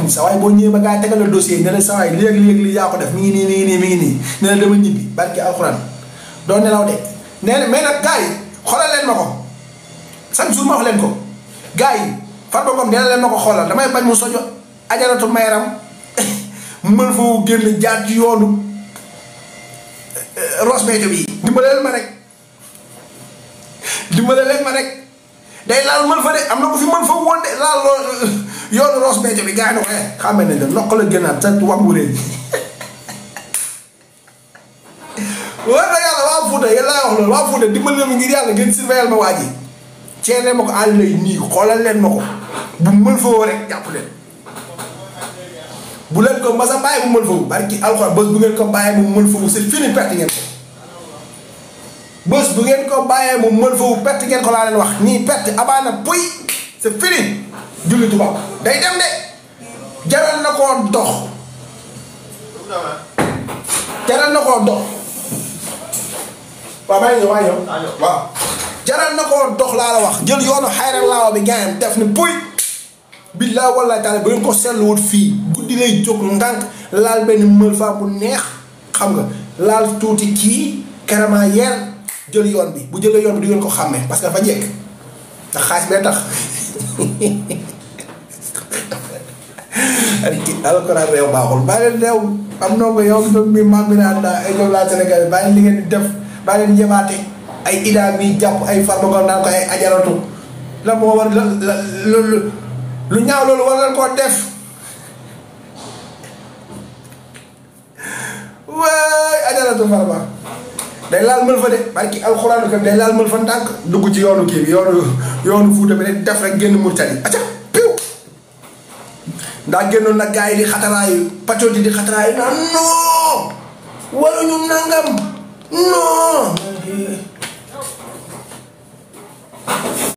sa waay boo ñëwee ba gars yi tegal la dossier ne la sa waay léegi li yaa ko def mi ngi nii ne la dama ñibbi barki alxuraan doo nelaw de nee na mais nag gars yi xoolal leen ma ko chaque jour ma wax leen ko gars yi Farba Ngom nee na leen ma ko xoolal damay bañ mu sojo ajaratu mayram mën foo génn jaar ci yoonu Ross Béthio bi dimbale leen ma rek day laal mën fa de am na ko fi mën fa woon de laal yoonu Ross Béthio bi gars yi ne ko xàmme nañ la nokk la gënaat sa wàmbu leen war na yàlla waa Fouta yéen laa wax loolu waa Fouta dimbale leen ngir yàlla ngeen surveiller ma waa ji ceene ma ko àll lay nii xoolal leen ma ko bu mën fa woo rek jàpp leen bu leen ko masa bàyyi bu mën fa wu barki alxuraan bés bu ngeen ko bàyyee mu mën fa wu c'est fini perte ngeen ko bés bu ngeen ko bàyyee mu mën fa wu perte ngeen ko laa leen wax nii perte abaana puy c'est fini julli tubaab day dem de jaral na koo dox waaw maa ngi ñëw waaw jaral na koo dox laa la wax jël yoonu xayral laawa bi gaayam def ni puy billaay wallaay taala ba ngeen ko seetluwut fii guddi lay jóg ndànk laal benn mël fa bu neex xam nga laal tuuti kii carrément yeer jël yoon bi bu jëlee yoon bi du ngeen ko xàmmee parce que dafa jekk ndax xaalis bee tax alxuraan réew baaxul bàyyi leen réew am ndongo yow mi maam bi naan ay ñoom laa Sénégal bàyyi li ngeen di def bàyyi leen jëmaate ay idaa mi jàpp ay Farba Ngom naan ko ay ajaratu la moo war lu ñaaw loolu war leen koo def waay ajaratu Farba day laal mël fa de barki alxuraan kam day laal mël fa ndànk dugg ci yoonu kii bi yoonu Fuuta bi rek def rek génn Mauritanie acca piw ndax génnoon nag gars yi di xataraayu paccoti di xataraayu naan non waruñu nangam non